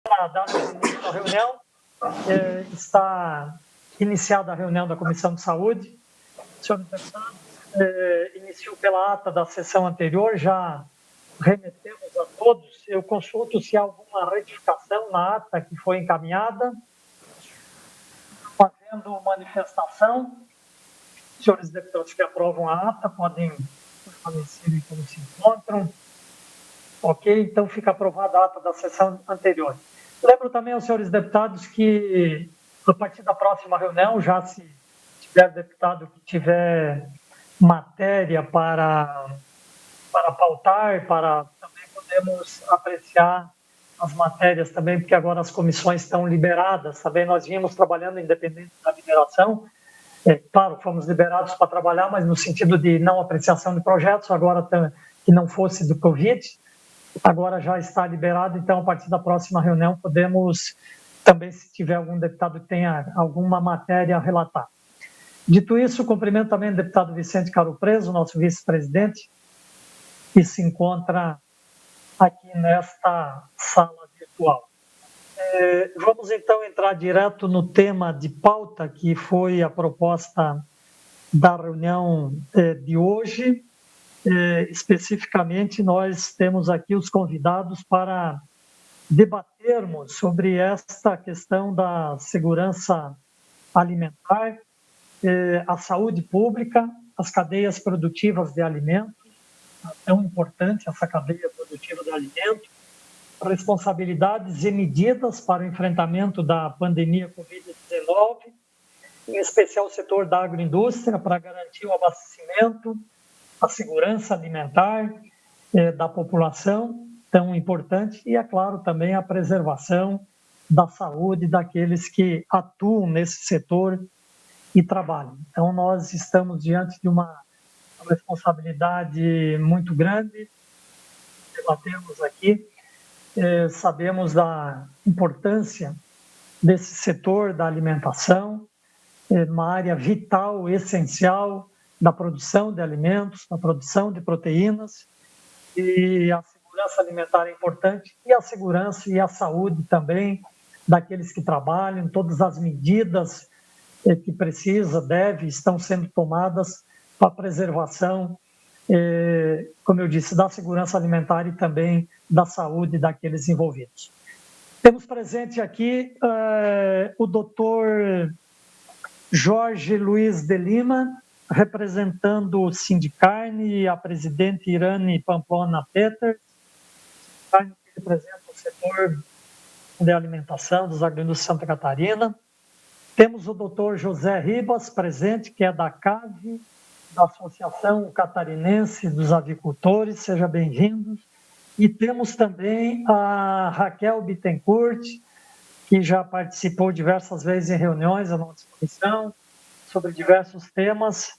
Para dar início à reunião, está iniciada a reunião da Comissão de Saúde. Senhor deputado, iniciou pela ata da sessão anterior, já remetemos a todos. Eu consulto se há alguma retificação na ata que foi encaminhada. Fazendo manifestação, senhores deputados que aprovam a ata podem permanecer como se encontram. Ok, então fica aprovada a ata da sessão anterior. Lembro também aos senhores deputados que, a partir da próxima reunião, já se tiver deputado que tiver matéria para pautar, também podemos apreciar as matérias também, porque agora as comissões estão liberadas. Também nós vínhamos trabalhando independente da liberação. Claro, fomos liberados para trabalhar, mas no sentido de não apreciação de projetos, agora que não fosse do Covid. Agora já está liberado, então a partir da próxima reunião podemos também, se tiver algum deputado que tenha alguma matéria a relatar. Dito isso, cumprimento também o deputado Vicente Caro Preso, nosso vice-presidente, que se encontra aqui nesta sala virtual. Vamos então entrar direto no tema de pauta, que foi a proposta da reunião de hoje. Especificamente, nós temos aqui os convidados para debatermos sobre esta questão da segurança alimentar, a saúde pública, as cadeias produtivas de alimentos, tão importante essa cadeia produtiva de alimentos, responsabilidades e medidas para o enfrentamento da pandemia Covid-19, em especial o setor da agroindústria, para garantir o abastecimento, a segurança alimentar da população, tão importante, e, é claro, também a preservação da saúde daqueles que atuam nesse setor e trabalham. Então, nós estamos diante de uma responsabilidade muito grande, debatemos aqui, sabemos da importância desse setor da alimentação, uma área vital, essencial, da produção de alimentos, da produção de proteínas, e a segurança alimentar é importante, e a segurança e a saúde também daqueles que trabalham, todas as medidas que estão sendo tomadas para a preservação, como eu disse, da segurança alimentar e também da saúde daqueles envolvidos. Temos presente aqui o doutor Jorge Luiz de Lima, representando o Sindicarne, e a presidente Irane Pamplona Peter, que representa o setor de alimentação dos agroindústrias de Santa Catarina. Temos o doutor José Ribas, presente, que é da CAV, da Associação Catarinense dos Avicultores, seja bem-vindo. E temos também a Raquel Bittencourt, que já participou diversas vezes em reuniões da nossa comissão sobre diversos temas,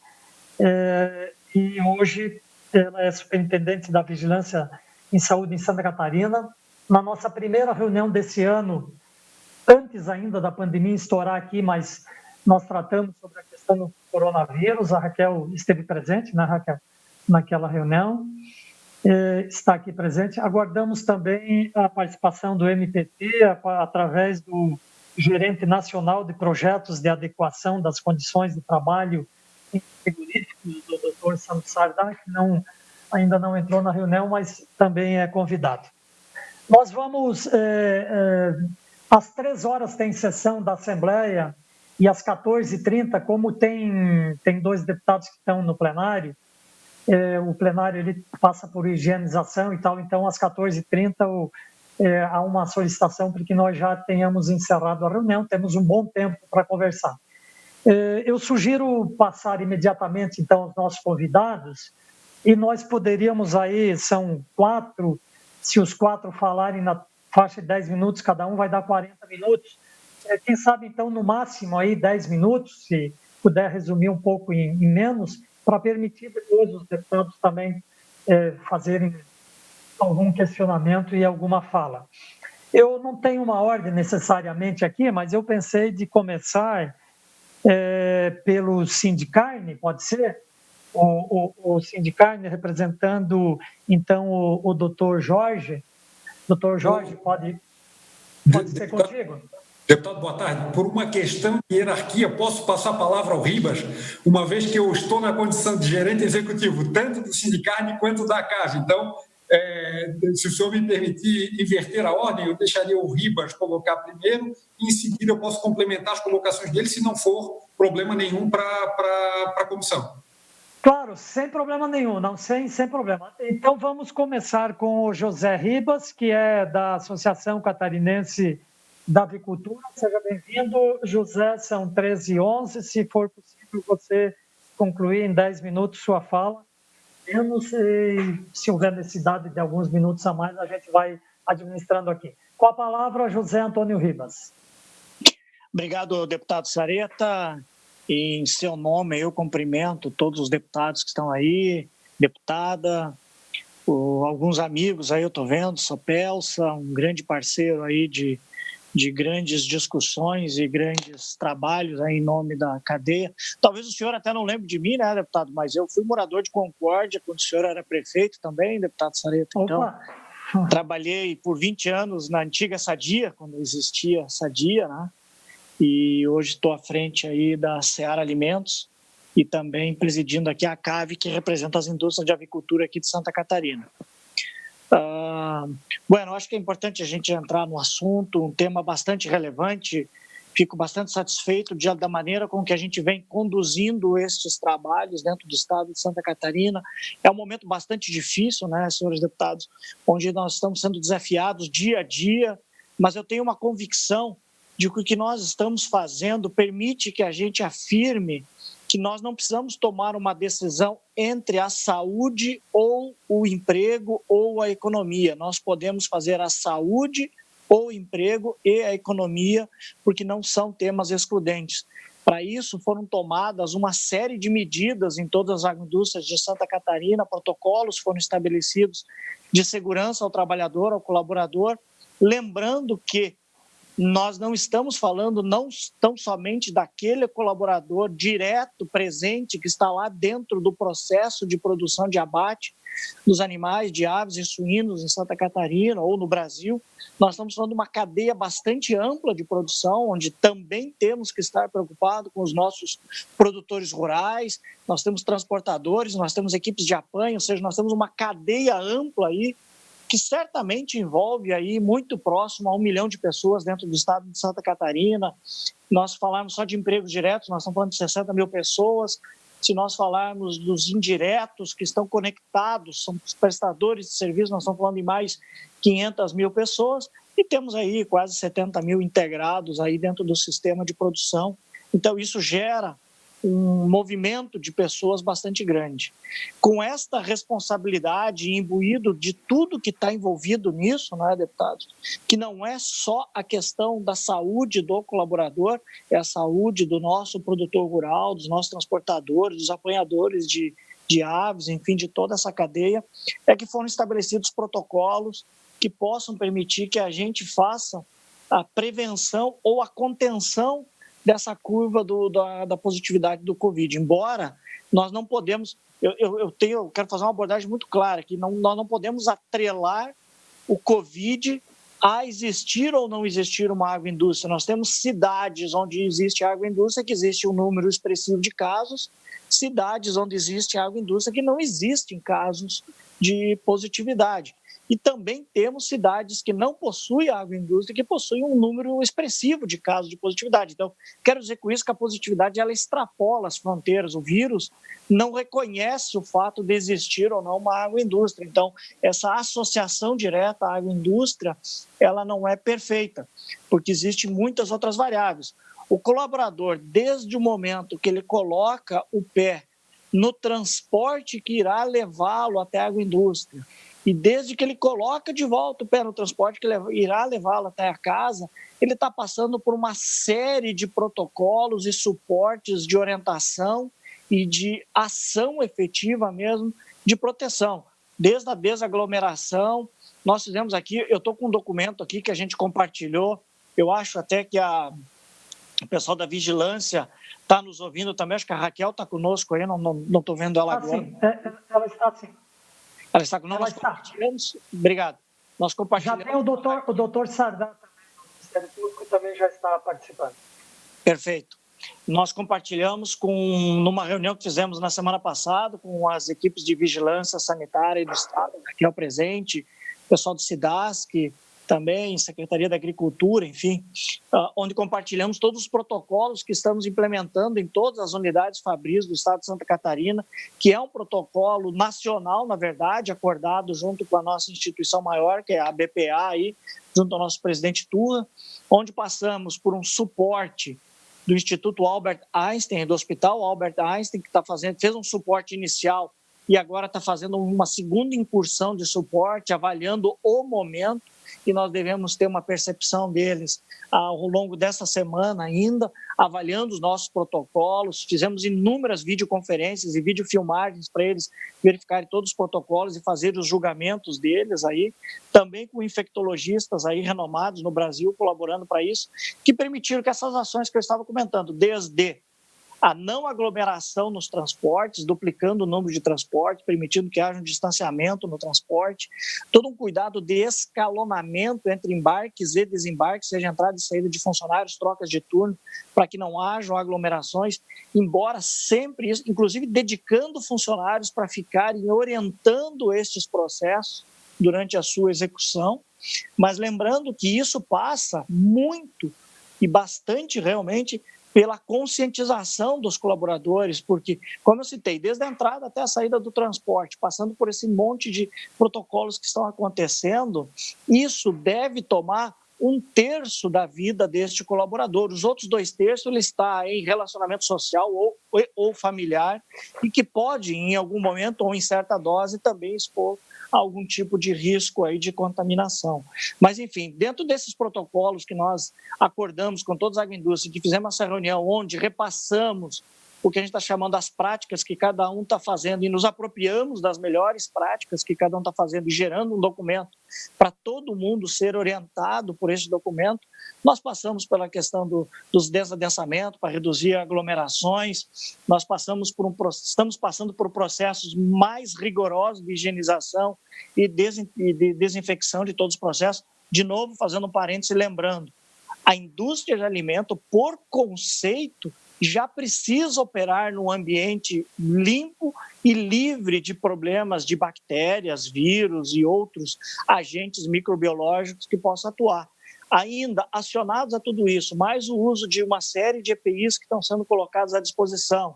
e hoje ela é superintendente da Vigilância em Saúde em Santa Catarina. Na nossa primeira reunião desse ano, antes ainda da pandemia estourar aqui, mas nós tratamos sobre a questão do coronavírus. A Raquel esteve presente, né, Raquel, naquela reunião, está aqui presente. Aguardamos também a participação do MPT, através do gerente nacional de projetos de adequação das condições de trabalho em frigoríficos, o doutor Santos Sardar, que ainda não entrou na reunião, mas também é convidado. Nós vamos... às 3 horas tem sessão da Assembleia, e às 14h30, como tem 2 deputados que estão no plenário, o plenário ele passa por higienização e tal, então às 14h30 há uma solicitação para que nós já tenhamos encerrado a reunião, temos um bom tempo para conversar. Eu sugiro passar imediatamente então aos nossos convidados, e nós poderíamos aí, são 4, se os 4 falarem na faixa de 10 minutos, cada um vai dar 40 minutos. Quem sabe, então, no máximo aí 10 minutos, se puder resumir um pouco em menos, para permitir depois os deputados também fazerem algum questionamento e alguma fala. Eu não tenho uma ordem necessariamente aqui, mas eu pensei de começar pelo Sindicarne, pode ser? O Sindicarne representando, então, o doutor Jorge. Doutor Jorge, pode Pode ser contigo? Deputado, boa tarde. Por uma questão de hierarquia, posso passar a palavra ao Ribas, uma vez que eu estou na condição de gerente executivo, tanto do Sindicarne quanto da CAV. Então, se o senhor me permitir inverter a ordem, eu deixaria o Ribas colocar primeiro e, em seguida, eu posso complementar as colocações dele, se não for problema nenhum para a comissão. Claro, sem problema nenhum, não, sem problema. Então, vamos começar com o José Ribas, que é da Associação Catarinense da Avicultura. Seja bem-vindo, José, são 13h11, se for possível você concluir em 10 minutos sua fala. Eu não sei se houver necessidade de alguns minutos a mais, a gente vai administrando aqui. Com a palavra, José Antônio Ribas. Obrigado, deputado Sareta. Em seu nome, eu cumprimento todos os deputados que estão aí, deputada, alguns amigos aí eu estou vendo, Sopelsa, um grande parceiro aí de grandes discussões e grandes trabalhos aí em nome da cadeia. Talvez o senhor até não lembre de mim, né, deputado, mas eu fui morador de Concórdia quando o senhor era prefeito também, deputado Sareta. Então, trabalhei por 20 anos na antiga Sadia, quando existia Sadia, né? E hoje estou à frente aí da Seara Alimentos e também presidindo aqui a CAV, que representa as indústrias de avicultura aqui de Santa Catarina. Bueno, acho que é importante a gente entrar no assunto, um tema bastante relevante. Fico bastante satisfeito da maneira com que a gente vem conduzindo estes trabalhos dentro do estado de Santa Catarina. É um momento bastante difícil, né, senhores deputados, onde nós estamos sendo desafiados dia a dia, mas eu tenho uma convicção de que o que nós estamos fazendo permite que a gente afirme que nós não precisamos tomar uma decisão entre a saúde ou o emprego ou a economia. Nós podemos fazer a saúde ou o emprego e a economia, porque não são temas excludentes. Para isso, foram tomadas uma série de medidas em todas as agroindústrias de Santa Catarina, protocolos foram estabelecidos de segurança ao trabalhador, ao colaborador, lembrando que nós não estamos falando não tão somente daquele colaborador direto, presente, que está lá dentro do processo de produção de abate dos animais, de aves e suínos em Santa Catarina ou no Brasil. Nós estamos falando de uma cadeia bastante ampla de produção, onde também temos que estar preocupados com os nossos produtores rurais, nós temos transportadores, nós temos equipes de apanho, ou seja, nós temos uma cadeia ampla aí, que certamente envolve aí muito próximo a 1 milhão de pessoas dentro do estado de Santa Catarina. Nós falarmos só de empregos diretos, nós estamos falando de 60 mil pessoas. Se nós falarmos dos indiretos que estão conectados, são os prestadores de serviço, nós estamos falando de mais 500 mil pessoas e temos aí quase 70 mil integrados aí dentro do sistema de produção. Então, isso gera um movimento de pessoas bastante grande. Com esta responsabilidade imbuído de tudo que está envolvido nisso, não é, deputado? Que não é só a questão da saúde do colaborador, é a saúde do nosso produtor rural, dos nossos transportadores, dos apanhadores de aves, enfim, de toda essa cadeia, é que foram estabelecidos protocolos que possam permitir que a gente faça a prevenção ou a contenção dessa curva da positividade do Covid. Embora nós não podemos, eu quero fazer uma abordagem muito clara aqui, nós não podemos atrelar o Covid a existir ou não existir uma agroindústria. Nós temos cidades onde existe agroindústria, que existe um número expressivo de casos, cidades onde existe agroindústria que não existem casos de positividade. E também temos cidades que não possuem agroindústria, que possuem um número expressivo de casos de positividade. Então, quero dizer com isso que a positividade ela extrapola as fronteiras. O vírus não reconhece o fato de existir ou não uma agroindústria. Então, essa associação direta à agroindústria, ela não é perfeita, porque existem muitas outras variáveis. O colaborador, desde o momento que ele coloca o pé no transporte que irá levá-lo até a agroindústria, e desde que ele coloca de volta o pé no transporte que irá levá-lo até a casa, ele está passando por uma série de protocolos e suportes de orientação e de ação efetiva mesmo de proteção. Desde a desaglomeração, nós fizemos aqui, eu estou com um documento aqui que a gente compartilhou, eu acho até que o pessoal da vigilância está nos ouvindo também, acho que a Raquel está conosco aí, não estou vendo ela agora. Sim, ela está sim. Ela está conosco, nós compartilhamos. Obrigado. Nós compartilhamos. Já tem o doutor Sardá também. Ministério Público também já está participando. Perfeito. Nós compartilhamos numa reunião que fizemos na semana passada com as equipes de vigilância sanitária do Estado, aqui ao presente, pessoal do SIDASC, também Secretaria da Agricultura, enfim, onde compartilhamos todos os protocolos que estamos implementando em todas as unidades fabris do Estado de Santa Catarina, que é um protocolo nacional, na verdade, acordado junto com a nossa instituição maior, que é a BPA, aí, junto ao nosso presidente Turra, onde passamos por um suporte do Instituto Albert Einstein, do Hospital Albert Einstein, que fez um suporte inicial e agora está fazendo uma segunda incursão de suporte, avaliando o momento, e nós devemos ter uma percepção deles ao longo dessa semana ainda, avaliando os nossos protocolos. Fizemos inúmeras videoconferências e videofilmagens para eles verificarem todos os protocolos e fazer os julgamentos deles aí, também com infectologistas aí renomados no Brasil colaborando para isso, que permitiram que essas ações que eu estava comentando, desde a não aglomeração nos transportes, duplicando o número de transportes, permitindo que haja um distanciamento no transporte, todo um cuidado de escalonamento entre embarques e desembarques, seja entrada e saída de funcionários, trocas de turno, para que não hajam aglomerações, embora sempre isso, inclusive dedicando funcionários para ficarem orientando estes processos durante a sua execução, mas lembrando que isso passa muito e bastante realmente pela conscientização dos colaboradores, porque, como eu citei, desde a entrada até a saída do transporte, passando por esse monte de protocolos que estão acontecendo, isso deve tomar 1/3 da vida deste colaborador. Os outros 2/3 ele está em relacionamento social ou familiar e que pode, em algum momento ou em certa dose, também expor algum tipo de risco aí de contaminação. Mas, enfim, dentro desses protocolos que nós acordamos com todos os agroindústrias, que fizemos essa reunião onde repassamos o que a gente está chamando as práticas que cada um está fazendo e nos apropriamos das melhores práticas que cada um está fazendo e gerando um documento para todo mundo ser orientado por esse documento, nós passamos pela questão dos desadensamentos para reduzir aglomerações, nós estamos passando por processos mais rigorosos de higienização e de desinfecção de todos os processos. De novo, fazendo um parêntese, lembrando, a indústria de alimento, por conceito, já precisa operar num ambiente limpo e livre de problemas de bactérias, vírus e outros agentes microbiológicos que possam atuar. Ainda, acionados a tudo isso, mais o uso de uma série de EPIs que estão sendo colocados à disposição,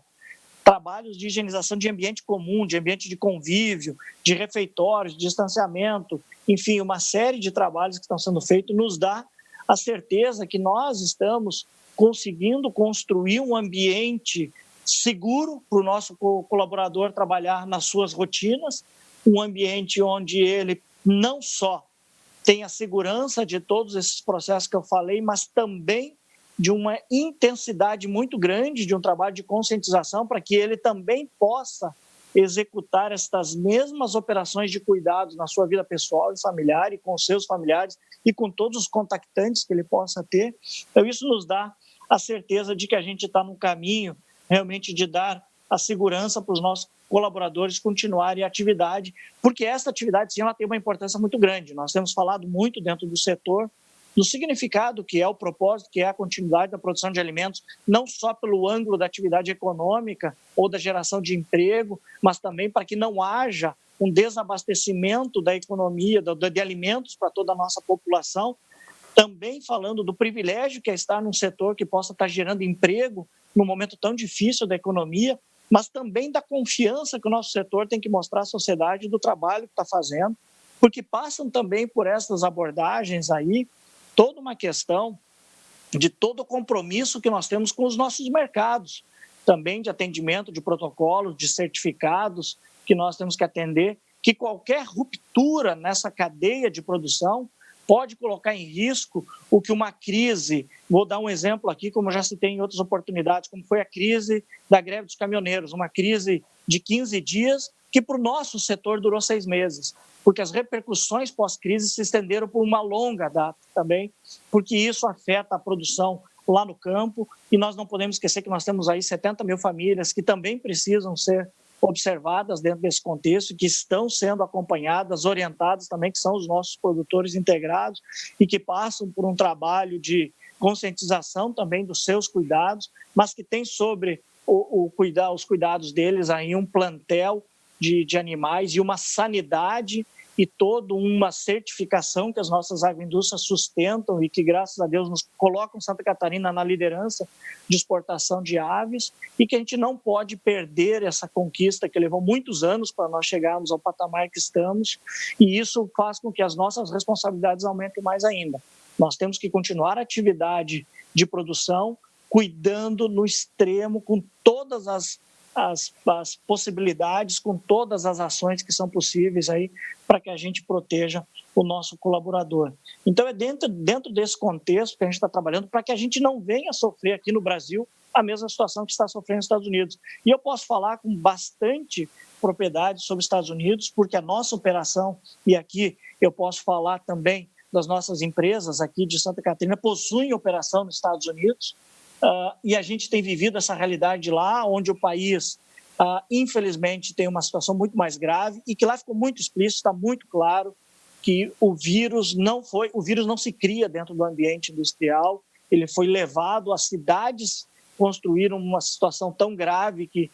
trabalhos de higienização de ambiente comum, de ambiente de convívio, de refeitórios, de distanciamento, enfim, uma série de trabalhos que estão sendo feitos, nos dá a certeza que nós estamos conseguindo construir um ambiente seguro para o nosso colaborador trabalhar nas suas rotinas, um ambiente onde ele não só tem a segurança de todos esses processos que eu falei, mas também de uma intensidade muito grande de um trabalho de conscientização para que ele também possa executar estas mesmas operações de cuidados na sua vida pessoal e familiar e com seus familiares e com todos os contactantes que ele possa ter. Então, isso nos dá a certeza de que a gente está no caminho realmente de dar a segurança para os nossos colaboradores continuarem a atividade, porque essa atividade, sim, ela tem uma importância muito grande. Nós temos falado muito dentro do setor do significado que é o propósito, que é a continuidade da produção de alimentos, não só pelo ângulo da atividade econômica ou da geração de emprego, mas também para que não haja um desabastecimento da economia, de alimentos para toda a nossa população, também falando do privilégio que é estar num setor que possa estar gerando emprego num momento tão difícil da economia, mas também da confiança que o nosso setor tem que mostrar à sociedade do trabalho que está fazendo, porque passam também por essas abordagens aí toda uma questão de todo o compromisso que nós temos com os nossos mercados, também de atendimento de protocolos, de certificados que nós temos que atender, que qualquer ruptura nessa cadeia de produção pode colocar em risco o que uma crise, vou dar um exemplo aqui, como já citei em outras oportunidades, como foi a crise da greve dos caminhoneiros, uma crise de 15 dias que para o nosso setor durou 6 meses, porque as repercussões pós-crise se estenderam por uma longa data também, porque isso afeta a produção lá no campo e nós não podemos esquecer que nós temos aí 70 mil famílias que também precisam ser observadas dentro desse contexto, que estão sendo acompanhadas, orientadas também, que são os nossos produtores integrados e que passam por um trabalho de conscientização também dos seus cuidados, mas que tem sobre os cuidados deles aí um plantel de animais e uma sanidade e toda uma certificação que as nossas agroindústrias sustentam e que, graças a Deus, nos colocam Santa Catarina na liderança de exportação de aves e que a gente não pode perder essa conquista que levou muitos anos para nós chegarmos ao patamar que estamos, e isso faz com que as nossas responsabilidades aumentem mais ainda. Nós temos que continuar a atividade de produção, cuidando no extremo, com todas as possibilidades, com todas as ações que são possíveis aí para que a gente proteja o nosso colaborador. Então, é dentro desse contexto que a gente está trabalhando para que a gente não venha sofrer aqui no Brasil a mesma situação que está sofrendo nos Estados Unidos. E eu posso falar com bastante propriedade sobre os Estados Unidos, porque a nossa operação, e aqui eu posso falar também das nossas empresas aqui de Santa Catarina, possuem operação nos Estados Unidos, e a gente tem vivido essa realidade lá, onde o país, infelizmente, tem uma situação muito mais grave e que lá ficou muito explícito, está muito claro que o vírus não se cria dentro do ambiente industrial, ele foi levado, as cidades construíram uma situação tão grave que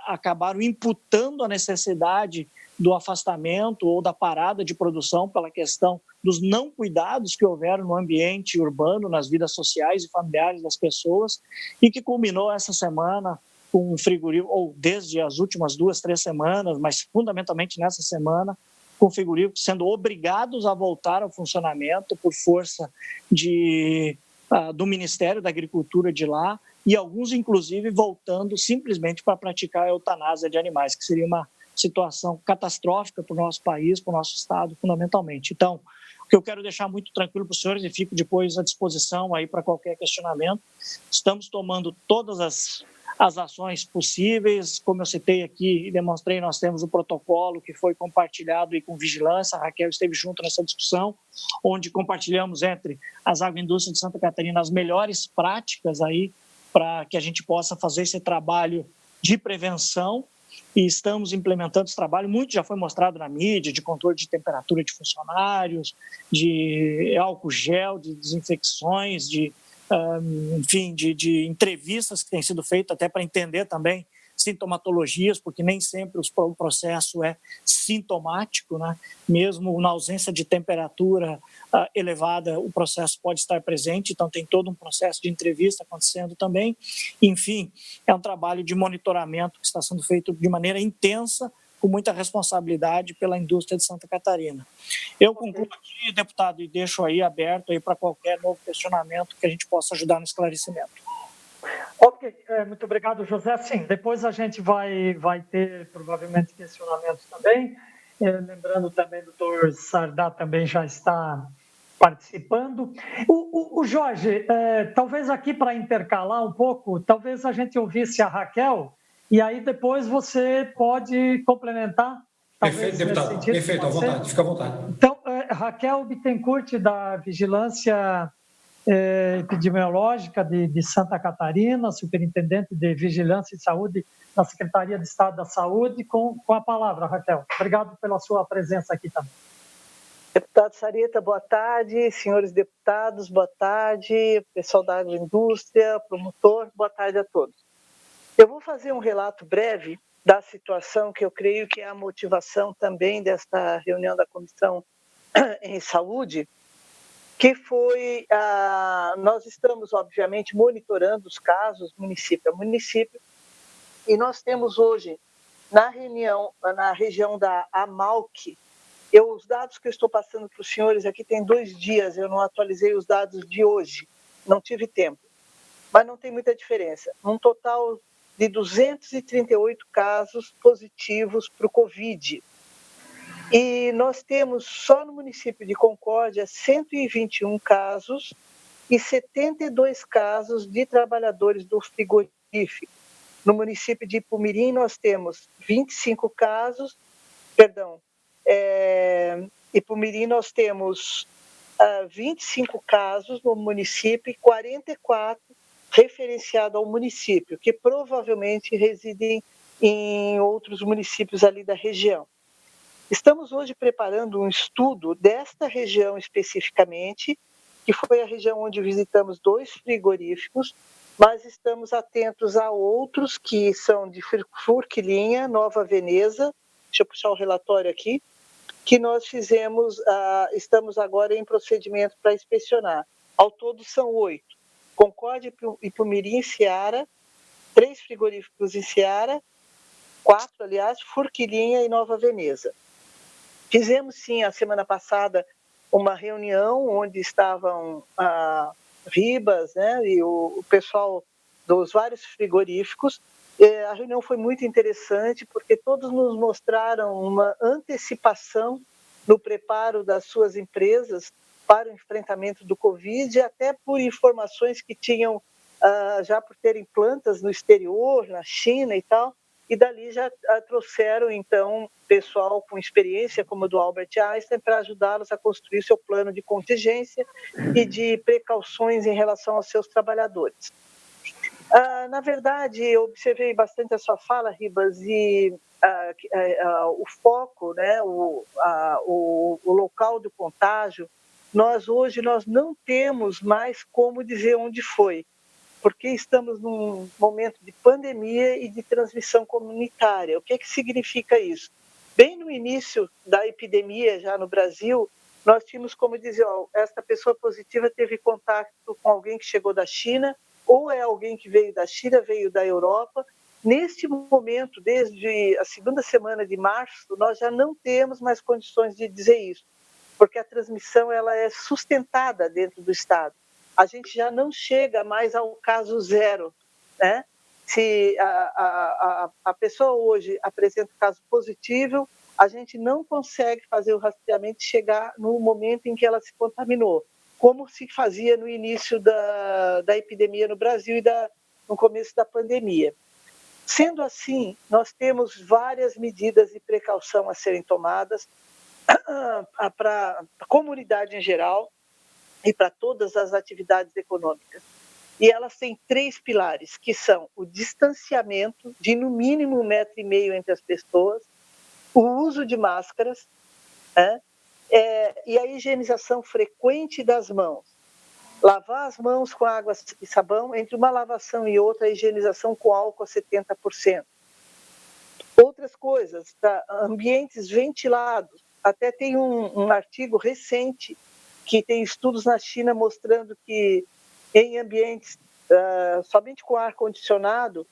acabaram imputando a necessidade do afastamento ou da parada de produção pela questão dos não cuidados que houveram no ambiente urbano, nas vidas sociais e familiares das pessoas, e que culminou essa semana com um frigorífico, ou desde as últimas 2, 3 semanas, mas fundamentalmente nessa semana, com frigoríficos sendo obrigados a voltar ao funcionamento por força do Ministério da Agricultura de lá, e alguns, inclusive, voltando simplesmente para praticar a eutanásia de animais, que seria uma situação catastrófica para o nosso país, para o nosso estado, fundamentalmente. Então, o que eu quero deixar muito tranquilo para os senhores, e fico depois à disposição aí para qualquer questionamento, estamos tomando todas as ações possíveis, como eu citei aqui e demonstrei, nós temos o protocolo que foi compartilhado aí com vigilância, a Raquel esteve junto nessa discussão, onde compartilhamos entre as agroindústrias de Santa Catarina as melhores práticas aí para que a gente possa fazer esse trabalho de prevenção, e estamos implementando esse trabalho, muito já foi mostrado na mídia, de controle de temperatura de funcionários, de álcool gel, de desinfecções, enfim, de entrevistas que têm sido feitas até para entender também sintomatologias, porque nem sempre o processo é sintomático, né? Mesmo na ausência de temperatura elevada, o processo pode estar presente, então tem todo um processo de entrevista acontecendo também. Enfim, é um trabalho de monitoramento que está sendo feito de maneira intensa, com muita responsabilidade pela indústria de Santa Catarina. Eu concluo aqui, deputado, e deixo aí aberto aí para qualquer novo questionamento que a gente possa ajudar no esclarecimento. Ok, muito obrigado, José. Sim, depois a gente vai ter provavelmente questionamentos também. Lembrando também, o doutor Sardá também já está participando. O Jorge, talvez aqui para intercalar um pouco, talvez a gente ouvisse a Raquel, e aí depois você pode complementar. Perfeito, deputado. Perfeito, à vontade, fica à vontade. Então, Raquel Bittencourt, da Vigilância Epidemiológica de Santa Catarina, superintendente de Vigilância e Saúde da Secretaria de Estado da Saúde, com a palavra, Raquel. Obrigado pela sua presença aqui também. Deputado Sarita, boa tarde. Senhores deputados, boa tarde. Pessoal da agroindústria, promotor, boa tarde a todos. Eu vou fazer um relato breve da situação que eu creio que é a motivação também desta reunião da Comissão em Saúde, que foi, nós estamos, obviamente, monitorando os casos município a município, e nós temos hoje, na região da Amalc, os dados que eu estou passando para os senhores aqui tem 2 dias, eu não atualizei os dados de hoje, não tive tempo, mas não tem muita diferença. Um total de 238 casos positivos para o Covid. E nós temos só no município de Concórdia 121 casos e 72 casos de trabalhadores do frigorífico. No município de Ipumirim nós temos 25 casos, Ipumirim nós temos 25 casos no município e 44 referenciados ao município, que provavelmente residem em outros municípios ali da região. Estamos hoje preparando um estudo desta região especificamente, que foi a região onde visitamos 2 frigoríficos, mas estamos atentos a outros que são de Forquilinha, Nova Veneza, deixa eu puxar o relatório aqui, que nós fizemos, estamos agora em procedimento para inspecionar. Ao todo são 8. Concórdia, Ipumirim e Ceará, 3 frigoríficos em Ceará, 4, aliás, Forquilinha e Nova Veneza. Fizemos, sim, a semana passada, uma reunião onde estavam Ribas, né, e o pessoal dos vários frigoríficos. A reunião foi muito interessante, porque todos nos mostraram uma antecipação no preparo das suas empresas para o enfrentamento do Covid, até por informações que tinham, já por terem plantas no exterior, na China e tal, e dali já trouxeram, então, pessoal com experiência, como o do Albert Einstein, para ajudá-los a construir seu plano de contingência e de precauções em relação aos seus trabalhadores. Na verdade, eu observei bastante a sua fala, Ribas, e o foco, né, o local do contágio, hoje nós não temos mais como dizer onde foi, porque estamos num momento de pandemia e de transmissão comunitária. O que significa isso? Bem no início da epidemia, já no Brasil, nós tínhamos como dizer, esta pessoa positiva teve contato com alguém que chegou da China, ou é alguém que veio da China, veio da Europa. Neste momento, desde a segunda semana de março, nós já não temos mais condições de dizer isso, porque a transmissão ela é sustentada dentro do Estado. A gente já não chega mais ao caso zero, né? Se a pessoa hoje apresenta um caso positivo, a gente não consegue fazer o rastreamento e chegar no momento em que ela se contaminou, como se fazia no início da epidemia no Brasil e no começo da pandemia. Sendo assim, nós temos várias medidas de precaução a serem tomadas para a comunidade em geral e para todas as atividades econômicas. E elas têm 3 pilares, que são o distanciamento de no mínimo 1,5 metro entre as pessoas, o uso de máscaras, né? E a higienização frequente das mãos. Lavar as mãos com água e sabão, entre uma lavação e outra, a higienização com álcool a 70%. Outras coisas, ambientes ventilados. Até tem um artigo recente que tem estudos na China mostrando que em ambientes somente com ar-condicionado,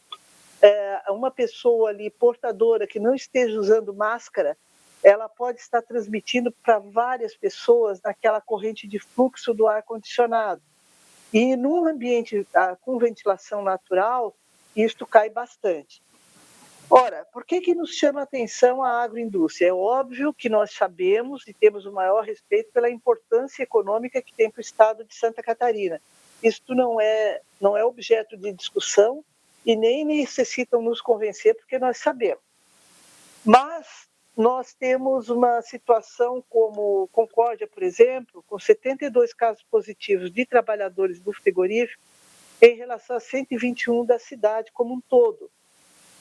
uma pessoa ali portadora que não esteja usando máscara, ela pode estar transmitindo para várias pessoas naquela corrente de fluxo do ar-condicionado. E num ambiente com ventilação natural, isto cai bastante. Ora, por que nos chama a atenção a agroindústria? É óbvio que nós sabemos e temos o maior respeito pela importância econômica que tem para o estado de Santa Catarina. Isto não é objeto de discussão e nem necessitam nos convencer, porque nós sabemos. Mas nós temos uma situação como Concórdia, por exemplo, com 72 casos positivos de trabalhadores do frigorífico em relação a 121 da cidade como um todo.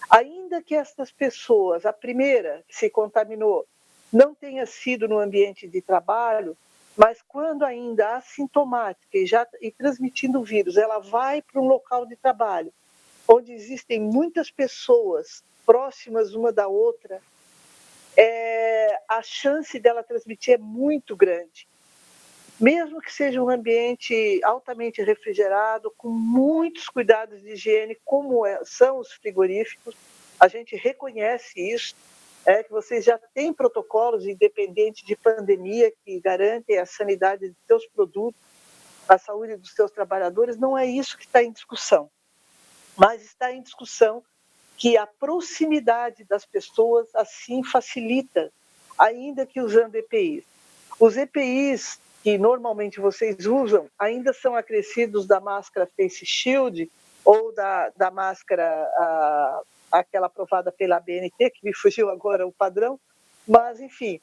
Ainda que essas pessoas, a primeira que se contaminou, não tenha sido no ambiente de trabalho, mas quando ainda assintomática e transmitindo o vírus, ela vai para um local de trabalho, onde existem muitas pessoas próximas uma da outra, a chance dela transmitir é muito grande. Mesmo que seja um ambiente altamente refrigerado, com muitos cuidados de higiene, como são os frigoríficos, a gente reconhece isso, que vocês já têm protocolos independentes de pandemia que garantem a sanidade de seus produtos, a saúde dos seus trabalhadores. Não é isso que está em discussão, mas está em discussão que a proximidade das pessoas assim facilita, ainda que usando EPIs. Os EPIs que normalmente vocês usam ainda são acrescidos da máscara Face Shield ou da máscara, aquela aprovada pela ABNT, que me fugiu agora o padrão, mas enfim.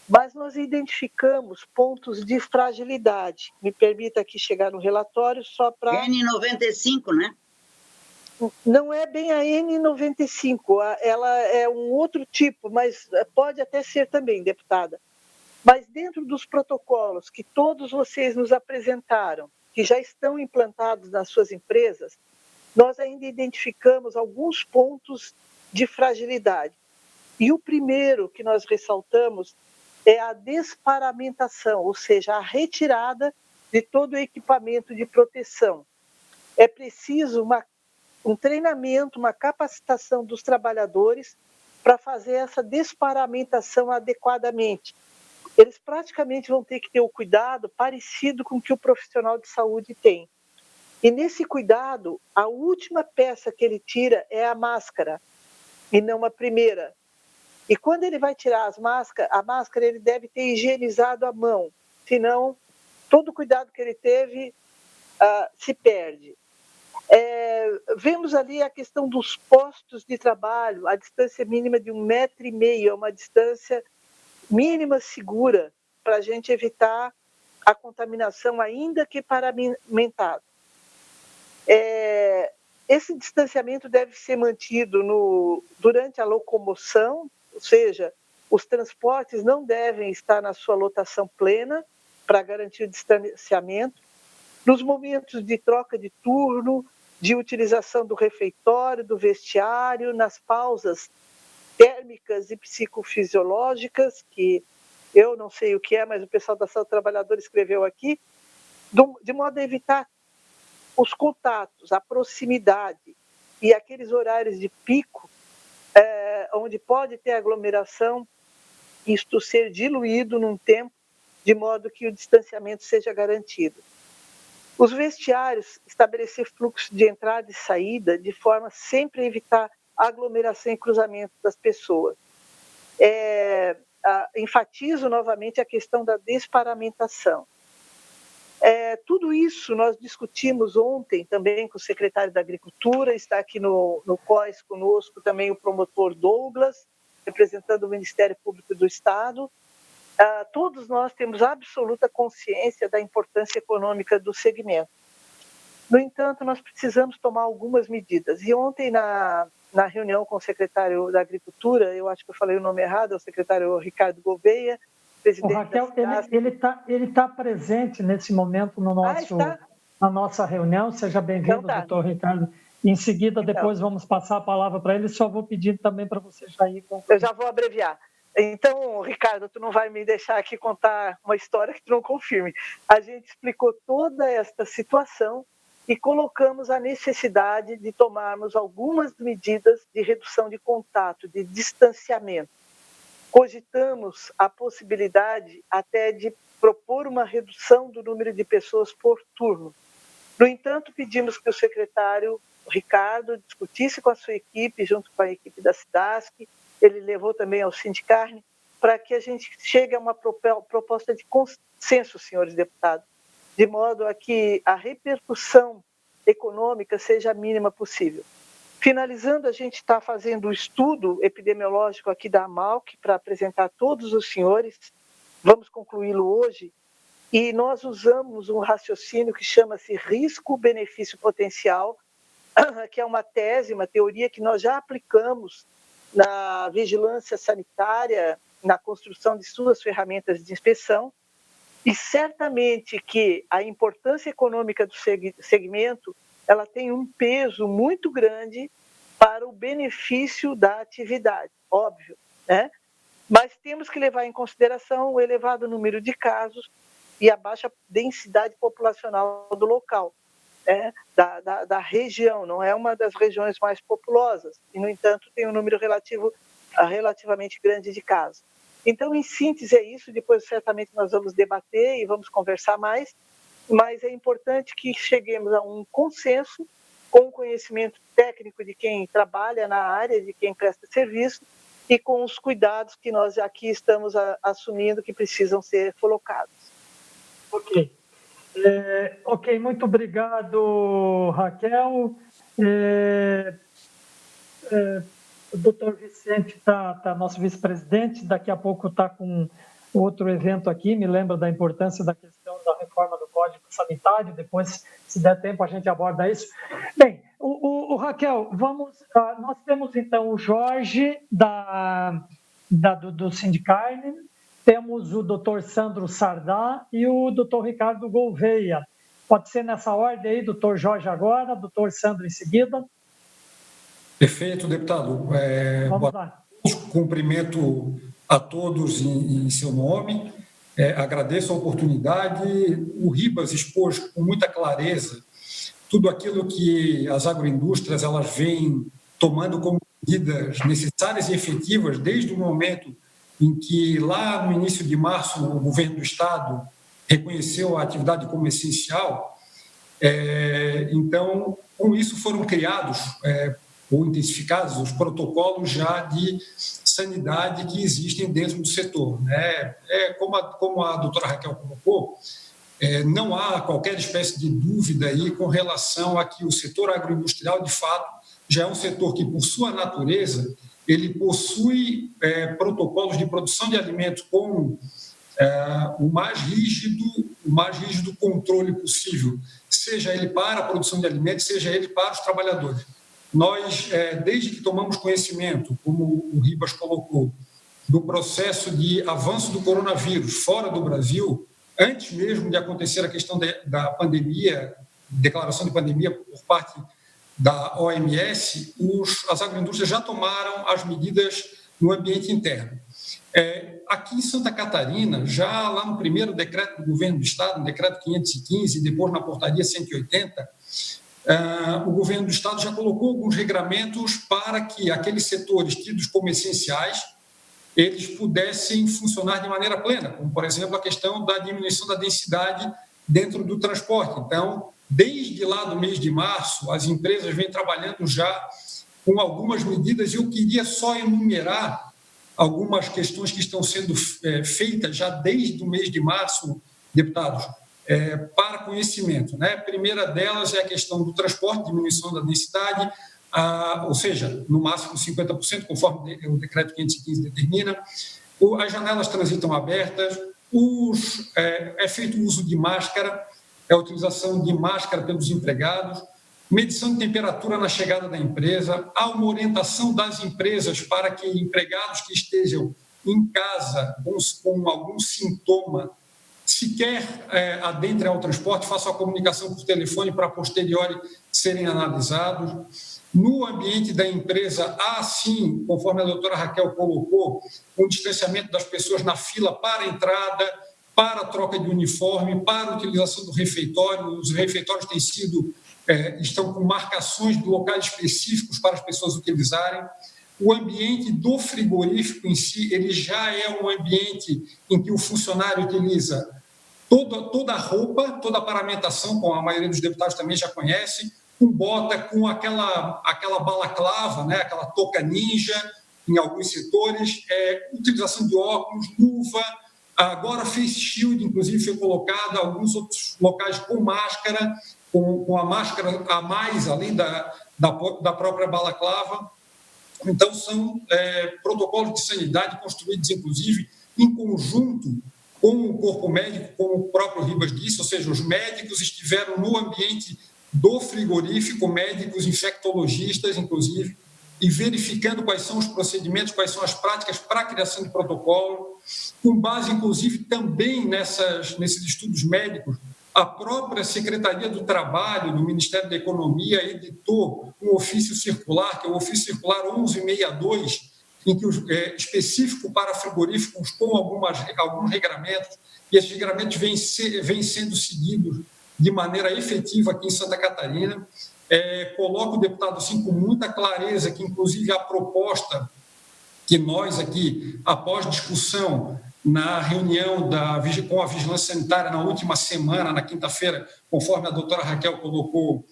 Mas nós identificamos pontos de fragilidade. Me permita aqui chegar no relatório só para... N95, né? Não é bem a N95, ela é um outro tipo, mas pode até ser também, deputada. Mas dentro dos protocolos que todos vocês nos apresentaram, que já estão implantados nas suas empresas, nós ainda identificamos alguns pontos de fragilidade. E o primeiro que nós ressaltamos é a desparamentação, ou seja, a retirada de todo o equipamento de proteção. É preciso um treinamento, uma capacitação dos trabalhadores para fazer essa desparamentação adequadamente. Eles praticamente vão ter que ter o cuidado parecido com o que o profissional de saúde tem. E nesse cuidado, a última peça que ele tira é a máscara, e não a primeira. E quando ele vai tirar a máscara ele deve ter higienizado a mão, senão todo o cuidado que ele teve se perde. Vemos ali a questão dos postos de trabalho, a distância mínima de 1,5 metro, é uma distância mínima segura para a gente evitar a contaminação, ainda que paramentada. Esse distanciamento deve ser mantido durante a locomoção, ou seja, os transportes não devem estar na sua lotação plena para garantir o distanciamento. Nos momentos de troca de turno, de utilização do refeitório, do vestiário, nas pausas térmicas e psicofisiológicas, que eu não sei o que é, mas o pessoal da saúde do trabalhador escreveu aqui, de modo a evitar os contatos, a proximidade e aqueles horários de pico, onde pode ter aglomeração, isto ser diluído num tempo, de modo que o distanciamento seja garantido. Os vestiários, estabelecer fluxo de entrada e saída, de forma sempre a evitar aglomeração e cruzamento das pessoas. Enfatizo novamente a questão da desparamentação. Tudo isso nós discutimos ontem também com o secretário da Agricultura, está aqui no COIS conosco também o promotor Douglas, representando o Ministério Público do Estado. Todos nós temos absoluta consciência da importância econômica do segmento. No entanto, nós precisamos tomar algumas medidas. E ontem, na reunião com o secretário da Agricultura, eu acho que eu falei o nome errado, é o secretário Ricardo Gouveia, presidente Raquel, da ele tá presente nesse momento na nossa reunião. Seja bem-vindo, então, doutor Ricardo. Em seguida, depois vamos passar a palavra para ele. Só vou pedir também para você já ir concluindo. Eu já vou abreviar. Então, Ricardo, tu não vai me deixar aqui contar uma história que tu não confirme. A gente explicou toda esta situação e colocamos a necessidade de tomarmos algumas medidas de redução de contato, de distanciamento. Cogitamos a possibilidade até de propor uma redução do número de pessoas por turno. No entanto, pedimos que o secretário Ricardo discutisse com a sua equipe, junto com a equipe da SIDASC, ele levou também ao Sindicarne, para que a gente chegue a uma proposta de consenso, senhores deputados, de modo a que a repercussão econômica seja a mínima possível. Finalizando, a gente está fazendo o estudo epidemiológico aqui da AMALC para apresentar a todos os senhores, vamos concluí-lo hoje, e nós usamos um raciocínio que chama-se risco-benefício potencial, que é uma tese, uma teoria que nós já aplicamos na vigilância sanitária, na construção de suas ferramentas de inspeção, e certamente que a importância econômica do segmento ela tem um peso muito grande para o benefício da atividade, óbvio, né? Mas temos que levar em consideração o elevado número de casos e a baixa densidade populacional do local, né? da região, não é uma das regiões mais populosas, e, no entanto, tem um número relativamente grande de casos. Então, em síntese, é isso. Depois, certamente, nós vamos debater e vamos conversar mais, mas é importante que cheguemos a um consenso com o conhecimento técnico de quem trabalha na área, de quem presta serviço, e com os cuidados que nós aqui estamos assumindo que precisam ser colocados. Ok. Ok, muito obrigado, Raquel. O doutor Vicente está nosso vice-presidente, daqui a pouco está com outro evento aqui, me lembra da importância da questão da reforma do Código Sanitário, depois, se der tempo, a gente aborda isso. Bem, Raquel, nós temos então o Jorge do Sindicarne, temos o doutor Sandro Sardá e o doutor Ricardo Gouveia. Pode ser nessa ordem aí, doutor Jorge agora, doutor Sandro em seguida. Perfeito, deputado. Vamos lá. Cumprimento a todos em seu nome, agradeço a oportunidade. O Ribas expôs com muita clareza tudo aquilo que as agroindústrias elas vêm tomando como medidas necessárias e efetivas desde o momento em que, lá no início de março, o governo do Estado reconheceu a atividade como essencial. Então, com isso foram criados ou intensificados os protocolos já de sanidade que existem dentro do setor, né? Como a doutora Raquel colocou, não há qualquer espécie de dúvida aí com relação a que o setor agroindustrial, de fato, já é um setor que, por sua natureza, ele possui protocolos de produção de alimentos com o mais rígido controle possível, seja ele para a produção de alimentos, seja ele para os trabalhadores. Nós, desde que tomamos conhecimento, como o Ribas colocou, do processo de avanço do coronavírus fora do Brasil, antes mesmo de acontecer a questão da pandemia, declaração de pandemia por parte da OMS, as agroindústrias já tomaram as medidas no ambiente interno. Aqui em Santa Catarina, já lá no primeiro decreto do governo do Estado, no decreto 515, e depois na portaria 180, o governo do Estado já colocou alguns regramentos para que aqueles setores tidos como essenciais eles pudessem funcionar de maneira plena, como, por exemplo, a questão da diminuição da densidade dentro do transporte. Então, desde lá do mês de março, as empresas vêm trabalhando já com algumas medidas, e eu queria só enumerar algumas questões que estão sendo feitas já desde o mês de março, deputados, para conhecimento, né? A primeira delas é a questão do transporte, diminuição da densidade, ou seja, no máximo 50%, conforme o decreto 515 determina. As janelas transitam abertas, é feito o uso de máscara, a utilização de máscara pelos empregados, medição de temperatura na chegada da empresa, há uma orientação das empresas para que empregados que estejam em casa com algum sintoma sequer adentrem ao transporte, façam a comunicação por telefone para posteriori serem analisados. No ambiente da empresa, há sim, conforme a doutora Raquel colocou, um distanciamento das pessoas na fila para a entrada, para a troca de uniforme, para a utilização do refeitório. Os refeitórios estão com marcações de locais específicos para as pessoas utilizarem. O ambiente do frigorífico em si, ele já é um ambiente em que o funcionário utiliza toda a roupa, toda a paramentação, como a maioria dos deputados também já conhece, com bota, com aquela balaclava, né, aquela touca ninja em alguns setores, utilização de óculos, luva, agora face shield, inclusive, foi colocada, alguns outros locais com máscara, com a máscara a mais, além da própria balaclava. Então, são protocolos de sanidade construídos, inclusive, em conjunto com o corpo médico, como o próprio Ribas disse, ou seja, os médicos estiveram no ambiente do frigorífico, médicos, infectologistas, inclusive, e verificando quais são os procedimentos, quais são as práticas para a criação de protocolo, com base, inclusive, também nesses estudos médicos. A própria Secretaria do Trabalho, do Ministério da Economia, editou um ofício circular, que é o ofício circular 1162, em que específico para frigoríficos com alguns regramentos, e esses regramentos vêm sendo seguidos de maneira efetiva aqui em Santa Catarina. Coloco o deputado assim com muita clareza que, inclusive, a proposta que nós aqui, após discussão na reunião com a Vigilância Sanitária na última semana, na quinta-feira, conforme a doutora Raquel colocou,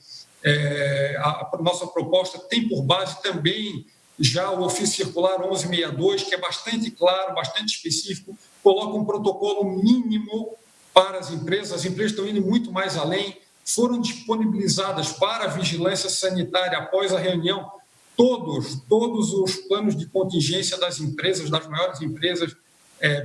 a nossa proposta tem por base também já o ofício circular 1162, que é bastante claro, bastante específico, coloca um protocolo mínimo para as empresas estão indo muito mais além, foram disponibilizadas para a vigilância sanitária após a reunião todos os planos de contingência das empresas, das maiores empresas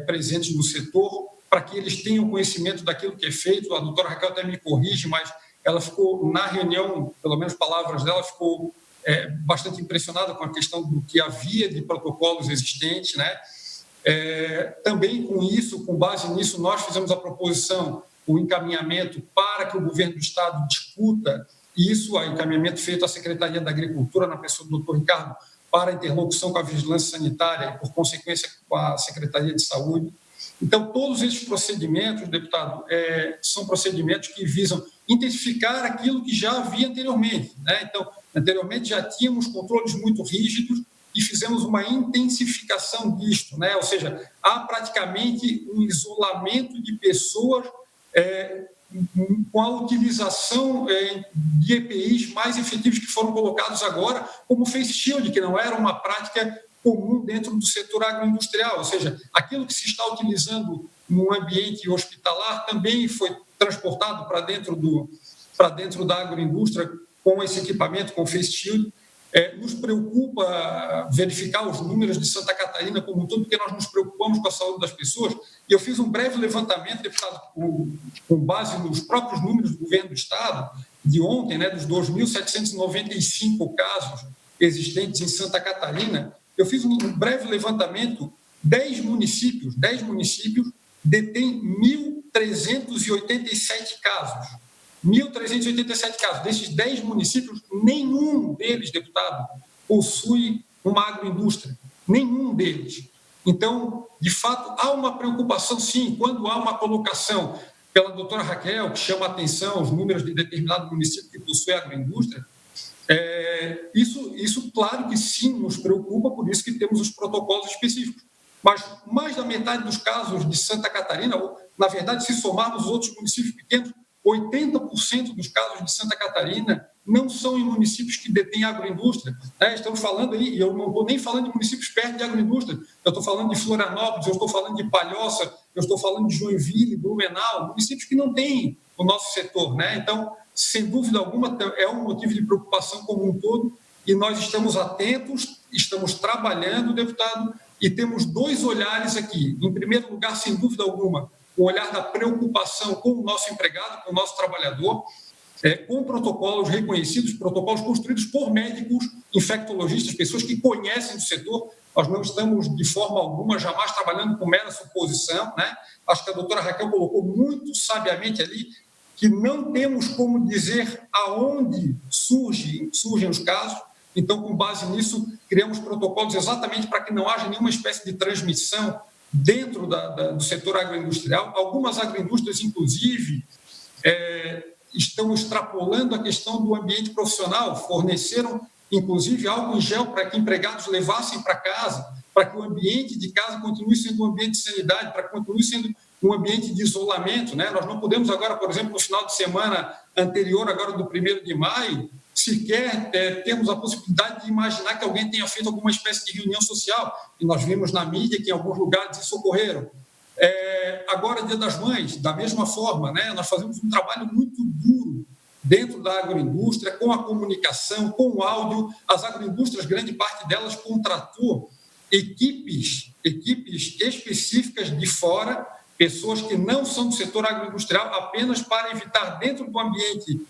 presentes no setor, para que eles tenham conhecimento daquilo que é feito. A doutora Raquel até me corrige, mas ela ficou, na reunião, pelo menos palavras dela, ficou bastante impressionada com a questão do que havia de protocolos existentes, né? Também com isso, com base nisso, nós fizemos a proposição, o encaminhamento para que o governo do Estado discuta isso, o encaminhamento feito à Secretaria da Agricultura, na pessoa do Dr. Ricardo, para a interlocução com a Vigilância Sanitária e, por consequência, com a Secretaria de Saúde. Então, todos esses procedimentos, deputado, são procedimentos que visam intensificar aquilo que já havia anteriormente, né? Então, anteriormente já tínhamos controles muito rígidos e fizemos uma intensificação disto, né? Ou seja, há praticamente um isolamento de pessoas com a utilização de EPIs mais efetivos que foram colocados agora, como o Face Shield, que não era uma prática comum dentro do setor agroindustrial, ou seja, aquilo que se está utilizando no ambiente hospitalar também foi transportado para dentro da agroindústria com esse equipamento, com o Face Shield. Nos preocupa verificar os números de Santa Catarina como um todo, porque nós nos preocupamos com a saúde das pessoas. E eu fiz um breve levantamento, deputado, com base nos próprios números do governo do Estado, de ontem, né, dos 2.795 casos existentes em Santa Catarina. Eu fiz um breve levantamento, 10 municípios detêm 1.387 casos. 1.387 casos. Desses 10 municípios, nenhum deles, deputado, possui uma agroindústria. Nenhum deles. Então, de fato, há uma preocupação, sim, quando há uma colocação pela doutora Raquel, que chama a atenção os números de determinado município que possui agroindústria. Isso, claro que sim, nos preocupa, por isso que temos os protocolos específicos. Mas mais da metade dos casos de Santa Catarina, ou, na verdade, se somarmos os outros municípios pequenos, 80% dos casos de Santa Catarina não são em municípios que detêm agroindústria. Estamos falando aí, e eu não estou nem falando de municípios perto de agroindústria, eu estou falando de Florianópolis, eu estou falando de Palhoça, eu estou falando de Joinville, Blumenau, municípios que não têm o nosso setor, né? Então, sem dúvida alguma, é um motivo de preocupação como um todo, e nós estamos atentos, estamos trabalhando, deputado, e temos dois olhares aqui. Em primeiro lugar, sem dúvida alguma, o olhar da preocupação com o nosso empregado, com o nosso trabalhador, com protocolos reconhecidos, protocolos construídos por médicos, infectologistas, pessoas que conhecem do setor. Nós não estamos, de forma alguma, jamais trabalhando com mera suposição, né? Acho que a doutora Raquel colocou muito sabiamente ali que não temos como dizer aonde surgem os casos. Então, com base nisso, criamos protocolos exatamente para que não haja nenhuma espécie de transmissão dentro do setor agroindustrial. Algumas agroindústrias, inclusive, estão extrapolando a questão do ambiente profissional, forneceram, inclusive, álcool em gel para que empregados levassem para casa, para que o ambiente de casa continue sendo um ambiente de sanidade, para que continue sendo um ambiente de isolamento, né? Nós não podemos agora, por exemplo, no final de semana anterior, agora do 1º de maio, sequer temos a possibilidade de imaginar que alguém tenha feito alguma espécie de reunião social. E nós vimos na mídia que em alguns lugares isso ocorreram. Agora, Dia das Mães, da mesma forma, né? Nós fazemos um trabalho muito duro dentro da agroindústria, com a comunicação, com o áudio. As agroindústrias, grande parte delas, contratou equipes específicas de fora, pessoas que não são do setor agroindustrial, apenas para evitar, dentro do ambiente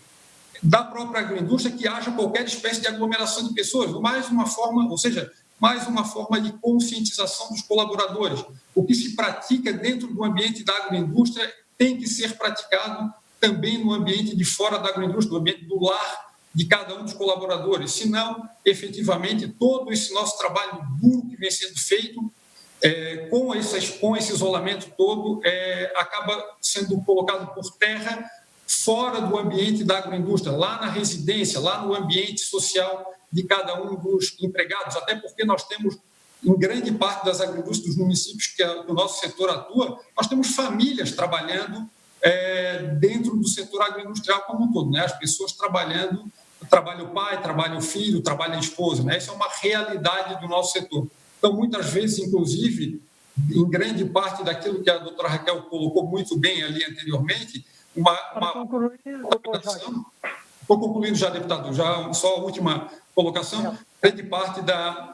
da própria agroindústria, que haja qualquer espécie de aglomeração de pessoas, mais uma forma de conscientização dos colaboradores. O que se pratica dentro do ambiente da agroindústria tem que ser praticado também no ambiente de fora da agroindústria, no ambiente do lar de cada um dos colaboradores. Senão, efetivamente, todo esse nosso trabalho duro que vem sendo feito, com esse isolamento todo, acaba sendo colocado por terra fora do ambiente da agroindústria, lá na residência, lá no ambiente social de cada um dos empregados, até porque nós temos, em grande parte das agroindústrias dos municípios que o nosso setor atua, nós temos famílias trabalhando dentro do setor agroindustrial como um todo, né? As pessoas trabalhando, trabalha o pai, trabalha o filho, trabalha a esposa, né? Essa é uma realidade do nosso setor. Então, muitas vezes, inclusive, em grande parte daquilo que a doutora Raquel colocou muito bem ali anteriormente, Estou concluindo já, deputado, só a última colocação. Grande parte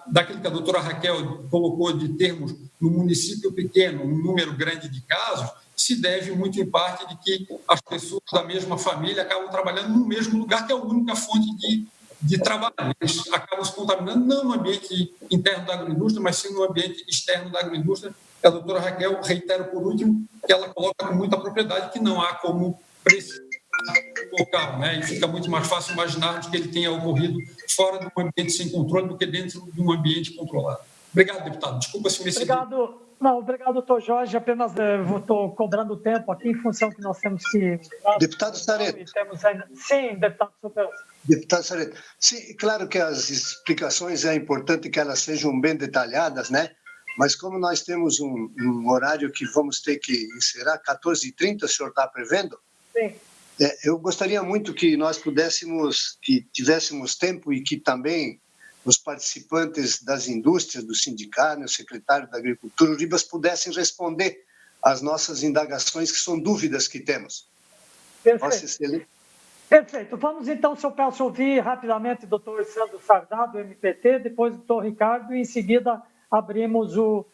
daquilo que a doutora Raquel colocou de termos no município pequeno, um número grande de casos, se deve muito em parte de que as pessoas da mesma família acabam trabalhando no mesmo lugar, que é a única fonte de trabalho. Eles acabam se contaminando não no ambiente interno da agroindústria, mas sim no ambiente externo da agroindústria. A doutora Raquel, reitero por último, que ela coloca com muita propriedade que não há como precisar do local, né? E fica muito mais fácil imaginarmos que ele tenha ocorrido fora de um ambiente sem controle do que dentro de um ambiente controlado. Obrigado, deputado. Desculpa se me excedi. Obrigado, doutor Jorge. Apenas estou cobrando o tempo aqui em função que nós temos que... Deputado Sareta. Sim, deputado Super. Deputado Sareta, sim, claro que as explicações é importante que elas sejam bem detalhadas, né? Mas como nós temos um horário que vamos ter que encerrar, 14h30, o senhor está prevendo? Sim. Eu gostaria muito que nós que tivéssemos tempo e que também os participantes das indústrias, do sindicato, o secretário da Agricultura, o Ribas, pudessem responder às nossas indagações, que são dúvidas que temos. Perfeito. Perfeito. Vamos então, se eu peço ouvir rapidamente o doutor Sandro Sardá, do MPT, depois o doutor Ricardo, e em seguida abrimos o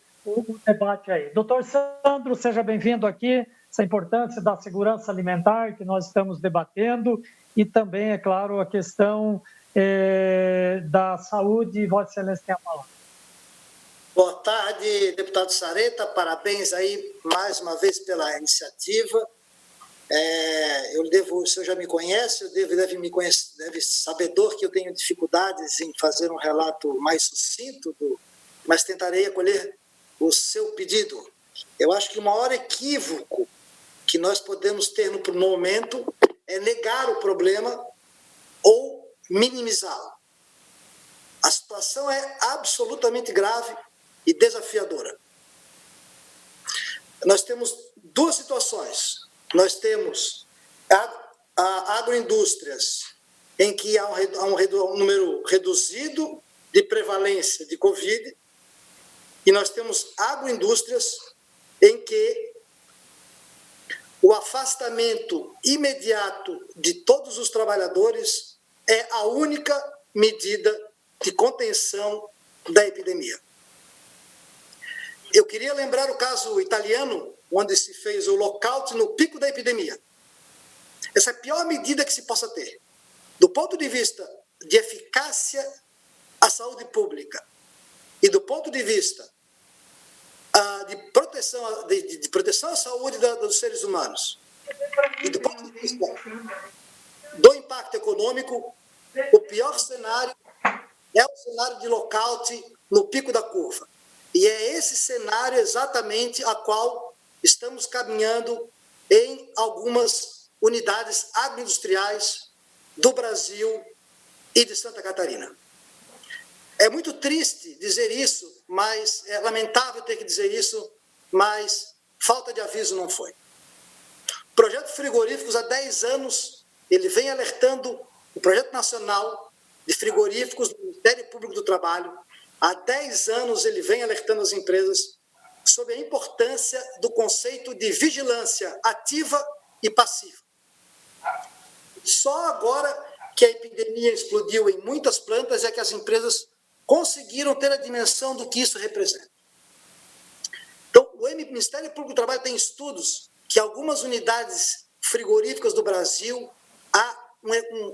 debate aí. Doutor Sandro, seja bem-vindo aqui, essa importância da segurança alimentar que nós estamos debatendo e também, é claro, a questão da saúde. Vossa Excelência tem a palavra. Boa tarde, deputado Sareta, parabéns aí mais uma vez pela iniciativa. O senhor já me conhece, deve sabedor que eu tenho dificuldades em fazer um relato mais sucinto, mas tentarei acolher o seu pedido. Eu acho que o maior equívoco que nós podemos ter no momento é negar o problema ou minimizá-lo. A situação é absolutamente grave e desafiadora. Nós temos duas situações. Nós temos agroindústrias em que há um número reduzido de prevalência de Covid, e nós temos agroindústrias em que o afastamento imediato de todos os trabalhadores é a única medida de contenção da epidemia. Eu queria lembrar o caso italiano, onde se fez o lockout no pico da epidemia. Essa é a pior medida que se possa ter. Do ponto de vista de eficácia à saúde pública e do ponto de vista de proteção à saúde dos seres humanos e do ponto de vista do impacto econômico, o pior cenário é o cenário de lockout no pico da curva. E é esse cenário exatamente a qual estamos caminhando em algumas unidades agroindustriais do Brasil e de Santa Catarina. É muito triste dizer isso, mas é lamentável ter que dizer isso, mas falta de aviso não foi. O projeto Frigoríficos, há 10 anos, ele vem alertando o Projeto Nacional de Frigoríficos do Ministério Público do Trabalho. Há 10 anos ele vem alertando as empresas sobre a importância do conceito de vigilância ativa e passiva. Só agora que a epidemia explodiu em muitas plantas é que as empresas conseguiram ter a dimensão do que isso representa. Então, o Ministério Público do Trabalho tem estudos que algumas unidades frigoríficas do Brasil há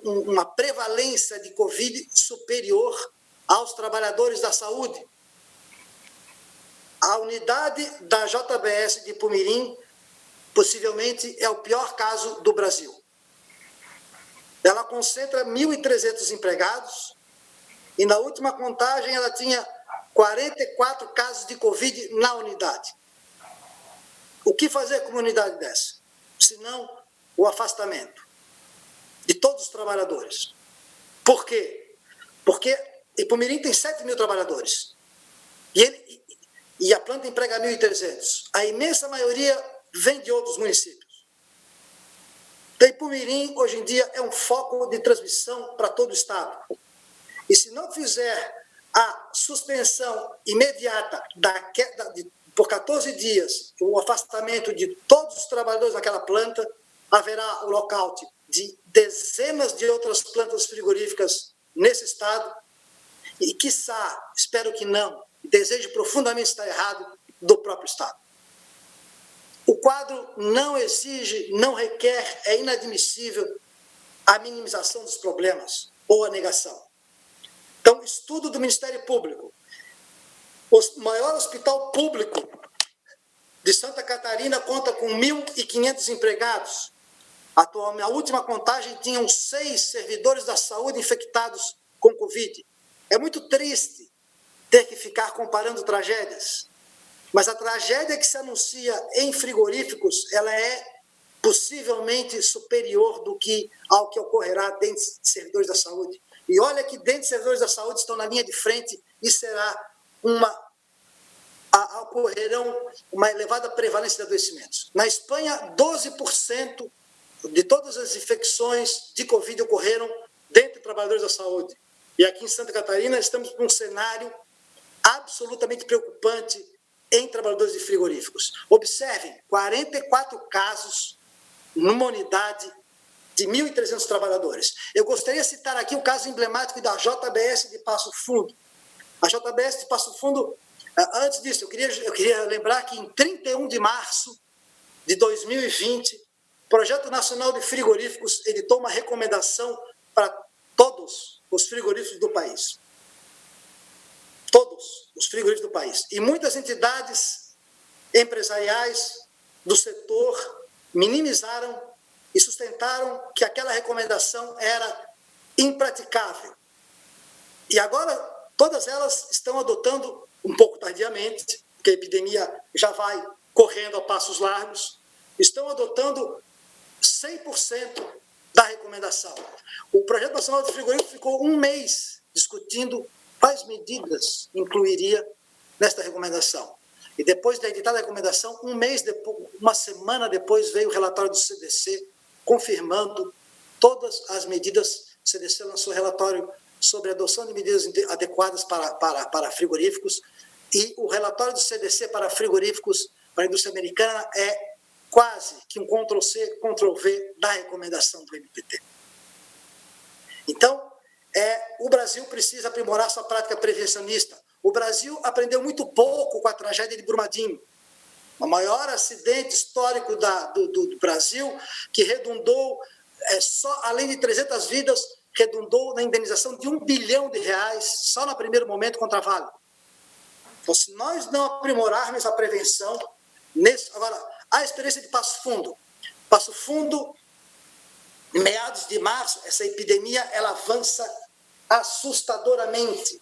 uma prevalência de Covid superior aos trabalhadores da saúde. A unidade da JBS de Pumirim, possivelmente, é o pior caso do Brasil. Ela concentra 1.300 empregados e, na última contagem, ela tinha 44 casos de Covid na unidade. O que fazer com uma unidade dessa? Se não o afastamento de todos os trabalhadores. Por quê? Porque Ipumirim tem 7.000 trabalhadores. E a planta emprega 1.300. A imensa maioria vem de outros municípios. Então, Ipumirim, hoje em dia, é um foco de transmissão para todo o estado. E se não fizer a suspensão imediata por 14 dias, o afastamento de todos os trabalhadores daquela planta, haverá o lockout de dezenas de outras plantas frigoríficas nesse estado e, quiçá, espero que não, desejo profundamente estar errado, do próprio estado. O quadro não exige, não requer, é inadmissível a minimização dos problemas ou a negação. Então, estudo do Ministério Público. O maior hospital público de Santa Catarina conta com 1.500 empregados. Atualmente, a última contagem tinham 6 servidores da saúde infectados com Covid. É muito triste ter que ficar comparando tragédias, mas a tragédia que se anuncia em frigoríficos, ela é possivelmente superior ao que ocorrerá dentro de servidores da saúde. E olha que dentro de servidores da saúde estão na linha de frente e ocorrerão uma elevada prevalência de adoecimentos. Na Espanha, 12% de todas as infecções de Covid ocorreram dentro de trabalhadores da saúde. E aqui em Santa Catarina estamos com um cenário absolutamente preocupante em trabalhadores de frigoríficos. Observem, 44 casos numa unidade de 1.300 trabalhadores. Eu gostaria de citar aqui o caso emblemático da JBS de Passo Fundo. A JBS de Passo Fundo, antes disso, eu queria lembrar que em 31 de março de 2020, o Projeto Nacional de Frigoríficos editou uma recomendação para todos os frigoríficos do país. Todos os frigoríficos do país. E muitas entidades empresariais do setor minimizaram e sustentaram que aquela recomendação era impraticável. E agora, todas elas estão adotando, um pouco tardiamente, porque a epidemia já vai correndo a passos largos, estão adotando 100% da recomendação. O Projeto Nacional de Frigorífico ficou um mês discutindo quais medidas incluiria nesta recomendação. E depois da editada recomendação, um mês depois, uma semana depois, veio o relatório do CDC confirmando todas as medidas. O CDC lançou relatório sobre a adoção de medidas adequadas para frigoríficos, e o relatório do CDC para frigoríficos para a indústria americana é quase que um Ctrl-C, Ctrl-V da recomendação do MPT. Então, o Brasil precisa aprimorar sua prática prevencionista. O Brasil aprendeu muito pouco com a tragédia de Brumadinho, o maior acidente histórico do Brasil, que redundou, além de 300 vidas, redundou na indenização de R$1 bilhão só no primeiro momento contra a Vale. Então, se nós não aprimorarmos a prevenção... Agora, a experiência de Passo Fundo. Passo Fundo, em meados de março, essa epidemia ela avança assustadoramente.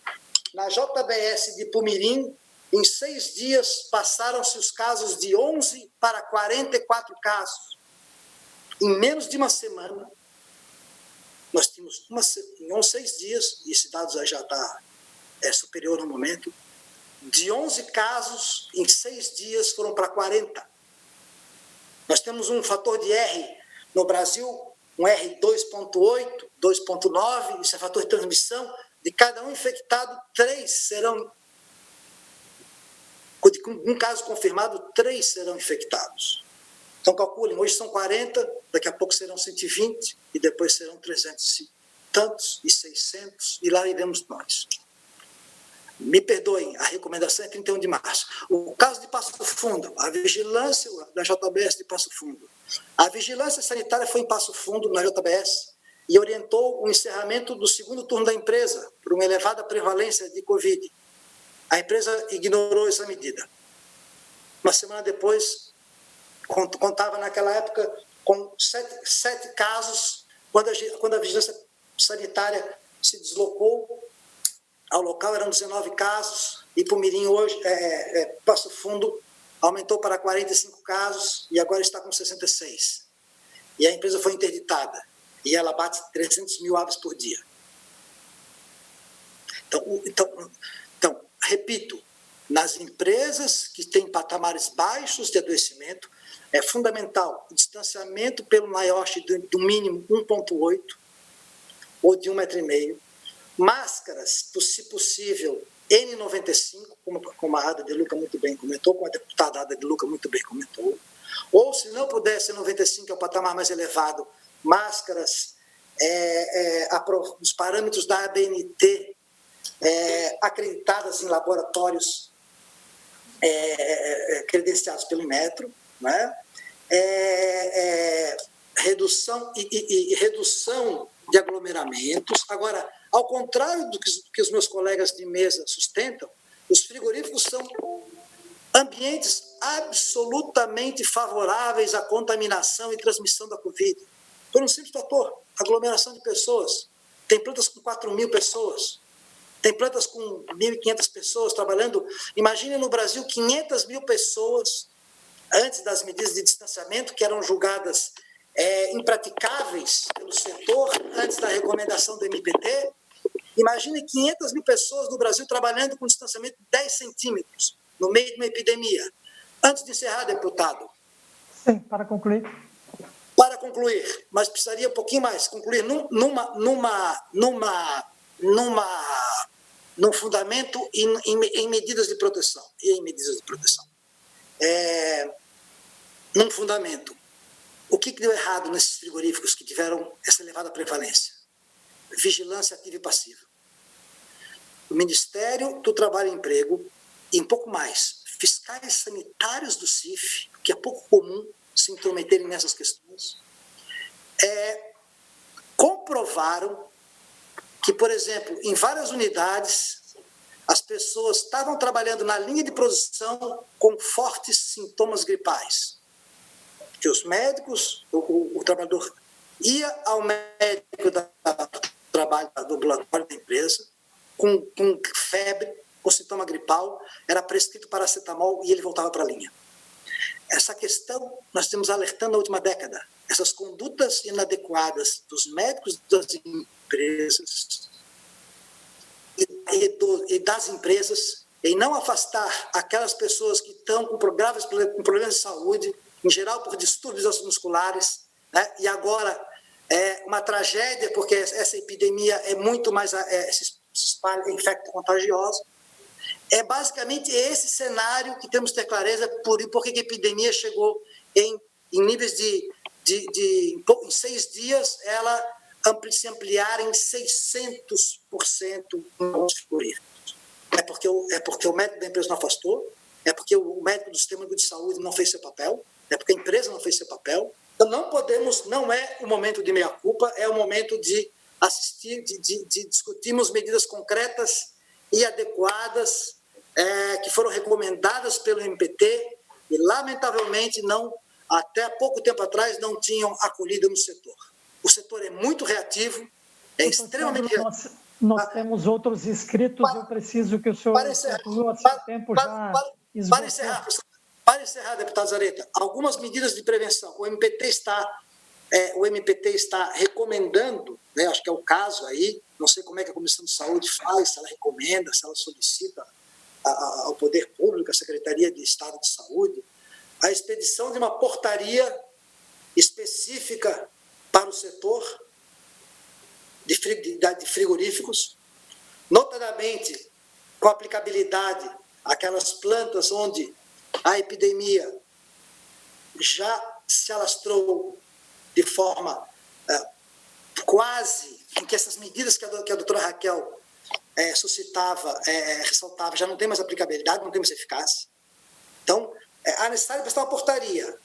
Na JBS de Pumirim, em 6 dias, passaram-se os casos de 11 para 44 casos. Em menos de uma semana, nós tínhamos, em 6 dias, e esse dado já está superior no momento, de 11 casos, em 6 dias, foram para 40. Nós temos um fator de R no Brasil, um R 2,8, 2,9, isso é fator de transmissão. De cada um infectado, 3 serão... Um caso confirmado, 3 serão infectados. Então, calculem, hoje são 40, daqui a pouco serão 120, e depois serão 300 e tantos, e 600, e lá iremos nós. Me perdoem, a recomendação é 31 de março. O caso de Passo Fundo, a vigilância da JBS de Passo Fundo. A vigilância sanitária foi em Passo Fundo, na JBS, e orientou o encerramento do segundo turno da empresa por uma elevada prevalência de Covid. A empresa ignorou essa medida. Uma semana depois, contava naquela época com 7 casos, quando a vigilância sanitária se deslocou ao local, eram 19 casos, e Pumirim hoje, Passo Fundo, aumentou para 45 casos e agora está com 66. E a empresa foi interditada, e ela bate 300 mil aves por dia. Então, repito, nas empresas que têm patamares baixos de adoecimento, é fundamental o distanciamento pelo NIOSH do mínimo 1,8 ou de 1,5 metro, máscaras, se possível, N95, como a Ada de Luca muito bem comentou, como a deputada Ada de Luca muito bem comentou, ou se não pudesse 95, é o patamar mais elevado, máscaras, os parâmetros da ABNT acreditadas em laboratórios credenciados pelo Inmetro, né? Redução redução de aglomeramentos. Agora, ao contrário do que os meus colegas de mesa sustentam, os frigoríficos são ambientes absolutamente favoráveis à contaminação e transmissão da Covid. Por um simples fator, aglomeração de pessoas. Tem plantas com 4.000 pessoas, tem plantas com 1.500 pessoas trabalhando. Imagine no Brasil 500.000 pessoas antes das medidas de distanciamento, que eram julgadas impraticáveis pelo setor, antes da recomendação do MPT. Imagine 500.000 pessoas no Brasil trabalhando com distanciamento de 10 centímetros, no meio de uma epidemia. Antes de encerrar, deputado. Sim, para concluir. Para concluir, mas precisaria um pouquinho mais, concluir num fundamento e em medidas de proteção. Num fundamento. O que deu errado nesses frigoríficos que tiveram essa elevada prevalência? Vigilância ativa e passiva. O Ministério do Trabalho e Emprego, e um pouco mais, fiscais sanitários do CIF, que é pouco comum se intrometerem nessas questões, comprovaram que, por exemplo, em várias unidades, as pessoas estavam trabalhando na linha de produção com fortes sintomas gripais. Que os médicos, o trabalhador ia ao médico do ambulatório da empresa com febre, com sintoma gripal, era prescrito paracetamol e ele voltava para a linha. Essa questão nós temos alertando na última década. Essas condutas inadequadas dos médicos das empresas e das empresas em não afastar aquelas pessoas que estão com problemas de saúde, em geral por distúrbios musculares, né? E agora é uma tragédia, porque essa epidemia é muito mais, se espalha, infecta, contagiosa. É basicamente esse cenário que temos que ter clareza por que a epidemia chegou em níveis em 6 dias, ela se ampliar em 600% nos frigoríficos. É porque o médico da empresa não afastou, é porque o médico do sistema de saúde não fez seu papel, é porque a empresa não fez seu papel. Então não é o momento de meia-culpa, é o momento de assistir, de discutirmos medidas concretas e adequadas que foram recomendadas pelo MPT e, lamentavelmente, até pouco tempo atrás, não tinham acolhida no setor. O setor é muito reativo, extremamente reativo. Nós temos outros inscritos, eu preciso que o senhor conclua, seu tempo já esgotou. Para encerrar, deputado Zareta, algumas medidas de prevenção. O MPT está recomendando, né, acho que é o caso aí, não sei como é que a Comissão de Saúde faz, se ela recomenda, se ela solicita ao Poder Público, à Secretaria de Estado de Saúde, a expedição de uma portaria específica para o setor de frigoríficos, notadamente com aplicabilidade àquelas plantas onde a epidemia já se alastrou de forma quase em que essas medidas que a doutora Raquel ressaltava, já não tem mais aplicabilidade, não tem mais eficácia. Então, é necessário prestar uma portaria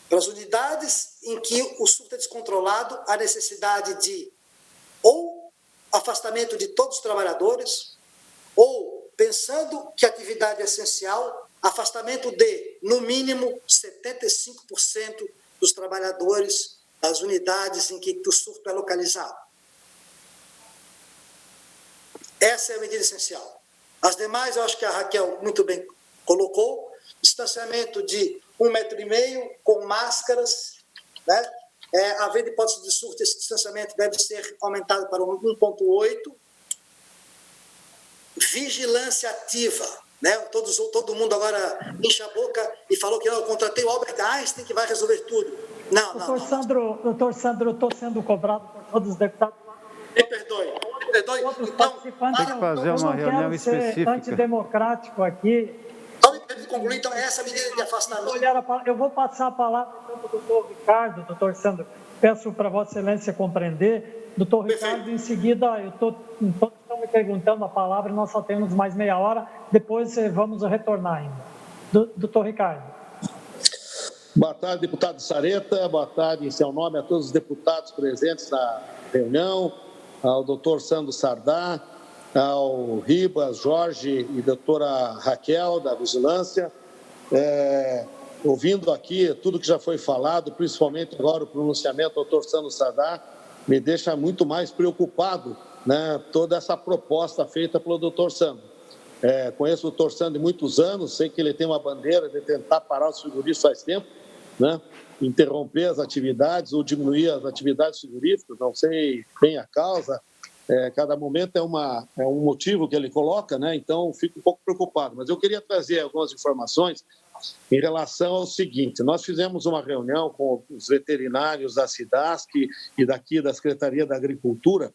para as unidades em que o surto é descontrolado, a necessidade de ou afastamento de todos os trabalhadores, ou, pensando que a atividade é essencial, afastamento de, no mínimo, 75% dos trabalhadores das unidades em que o surto é localizado. Essa é a medida essencial. As demais, eu acho que a Raquel muito bem colocou, distanciamento de 1,5 metro, com máscaras, né? Havendo hipótese de surto, esse distanciamento deve ser aumentado para 1,8. Vigilância ativa, né? Todo mundo agora enche a boca e falou que eu contratei o Albert Einstein que vai resolver tudo. Não. Doutor Sandro, eu estou sendo cobrado por todos os deputados. Me perdoe. Outros participantes, tem que fazer uma reunião específica. Eu não quero ser antidemocrático aqui. Só me permite concluir, então, essa medida de afastamento. Eu vou passar a palavra para o doutor Ricardo, doutor Sandro. Peço para Vossa Excelência compreender. Doutor Ricardo, em seguida, todos estão me perguntando a palavra e nós só temos mais meia hora. Depois vamos retornar ainda. Doutor Ricardo. Boa tarde, deputado Sareta. Boa tarde, em seu nome, a todos os deputados presentes na reunião, ao doutor Sandro Sardá, ao Ribas, Jorge e doutora Raquel, da Vigilância. Ouvindo aqui tudo que já foi falado, principalmente agora o pronunciamento do doutor Sandro Sardá, me deixa muito mais preocupado, né, toda essa proposta feita pelo doutor Sandro. Conheço o doutor Sandro de muitos anos, sei que ele tem uma bandeira de tentar parar os frigoríficos faz tempo, né? Interromper as atividades ou diminuir as atividades frigoríficas, não sei bem a causa, cada momento é um motivo que ele coloca, né? Então fico um pouco preocupado, mas eu queria trazer algumas informações em relação ao seguinte: nós fizemos uma reunião com os veterinários da SIDASC e daqui da Secretaria da Agricultura,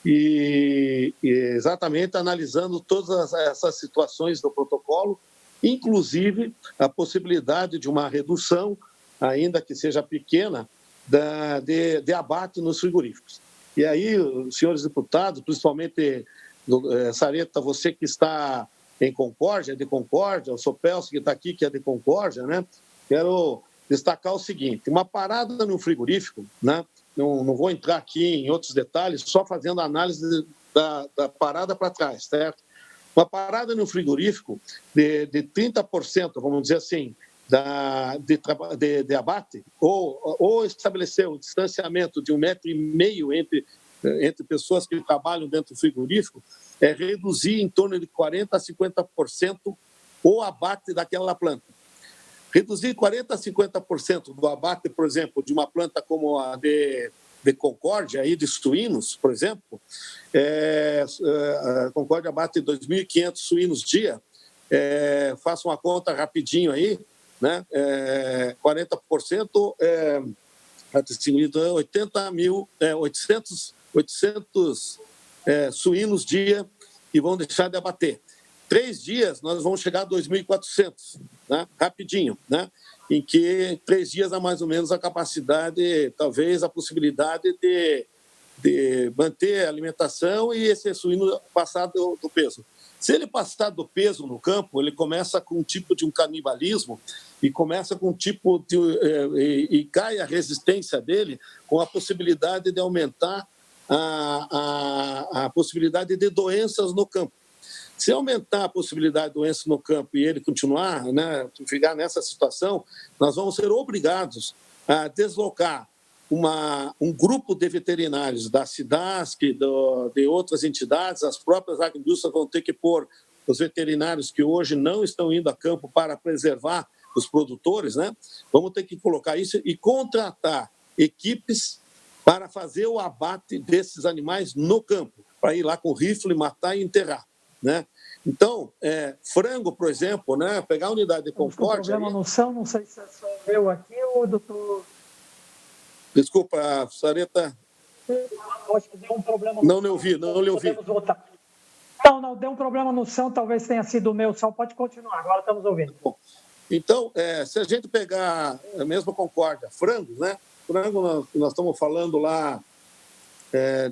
e exatamente analisando todas essas situações do protocolo, inclusive a possibilidade de uma redução, ainda que seja pequena, de abate nos frigoríficos. E aí, senhores deputados, principalmente Sareta, você que está em Concórdia, de Concórdia, o Sopelso que está aqui, que é de Concórdia, né? Quero destacar o seguinte: uma parada no frigorífico, né? Não vou entrar aqui em outros detalhes, só fazendo a análise da parada para trás, certo? Uma parada no frigorífico de 30%, vamos dizer assim, de abate, ou estabelecer um distanciamento de 1,5 metro entre pessoas que trabalham dentro do frigorífico, reduzir em torno de 40% a 50% o abate daquela planta. Reduzir 40% a 50% do abate, por exemplo, de uma planta como a de Concórdia, aí de suínos, por exemplo, a Concórdia abate 2.500 suínos dia, faça uma conta rapidinho aí, né? 40% distribuído 800 suínos dia e vão deixar de abater. 3 dias nós vamos chegar a 2.400, né? Rapidinho, né? Em que 3 dias há mais ou menos a capacidade, talvez a possibilidade de manter a alimentação e esse suíno passar do peso. Se ele passar do peso no campo, ele começa com um tipo de um canibalismo e começa com um tipo de... e cai a resistência dele com a possibilidade de aumentar a possibilidade de doenças no campo. Se aumentar a possibilidade de doença no campo e ele continuar, né, ficar nessa situação, nós vamos ser obrigados a deslocar um grupo de veterinários da SIDASC, de outras entidades, as próprias agroindústrias vão ter que pôr os veterinários que hoje não estão indo a campo para preservar os produtores, né? Vamos ter que colocar isso e contratar equipes para fazer o abate desses animais no campo, para ir lá com rifle, matar e enterrar, né? Então, frango, por exemplo, né? Pegar a unidade de Concórdia... problema no som, não sei se é só eu aqui ou o doutor... Desculpa, Sareta. Acho que deu um problema. Não lhe ouvi, não lhe ouvi. Não, deu um problema no som, talvez tenha sido o meu som. Pode continuar, agora estamos ouvindo. Bom, então, se a gente pegar a mesma Concórdia, frango, né? Frango, nós estamos falando lá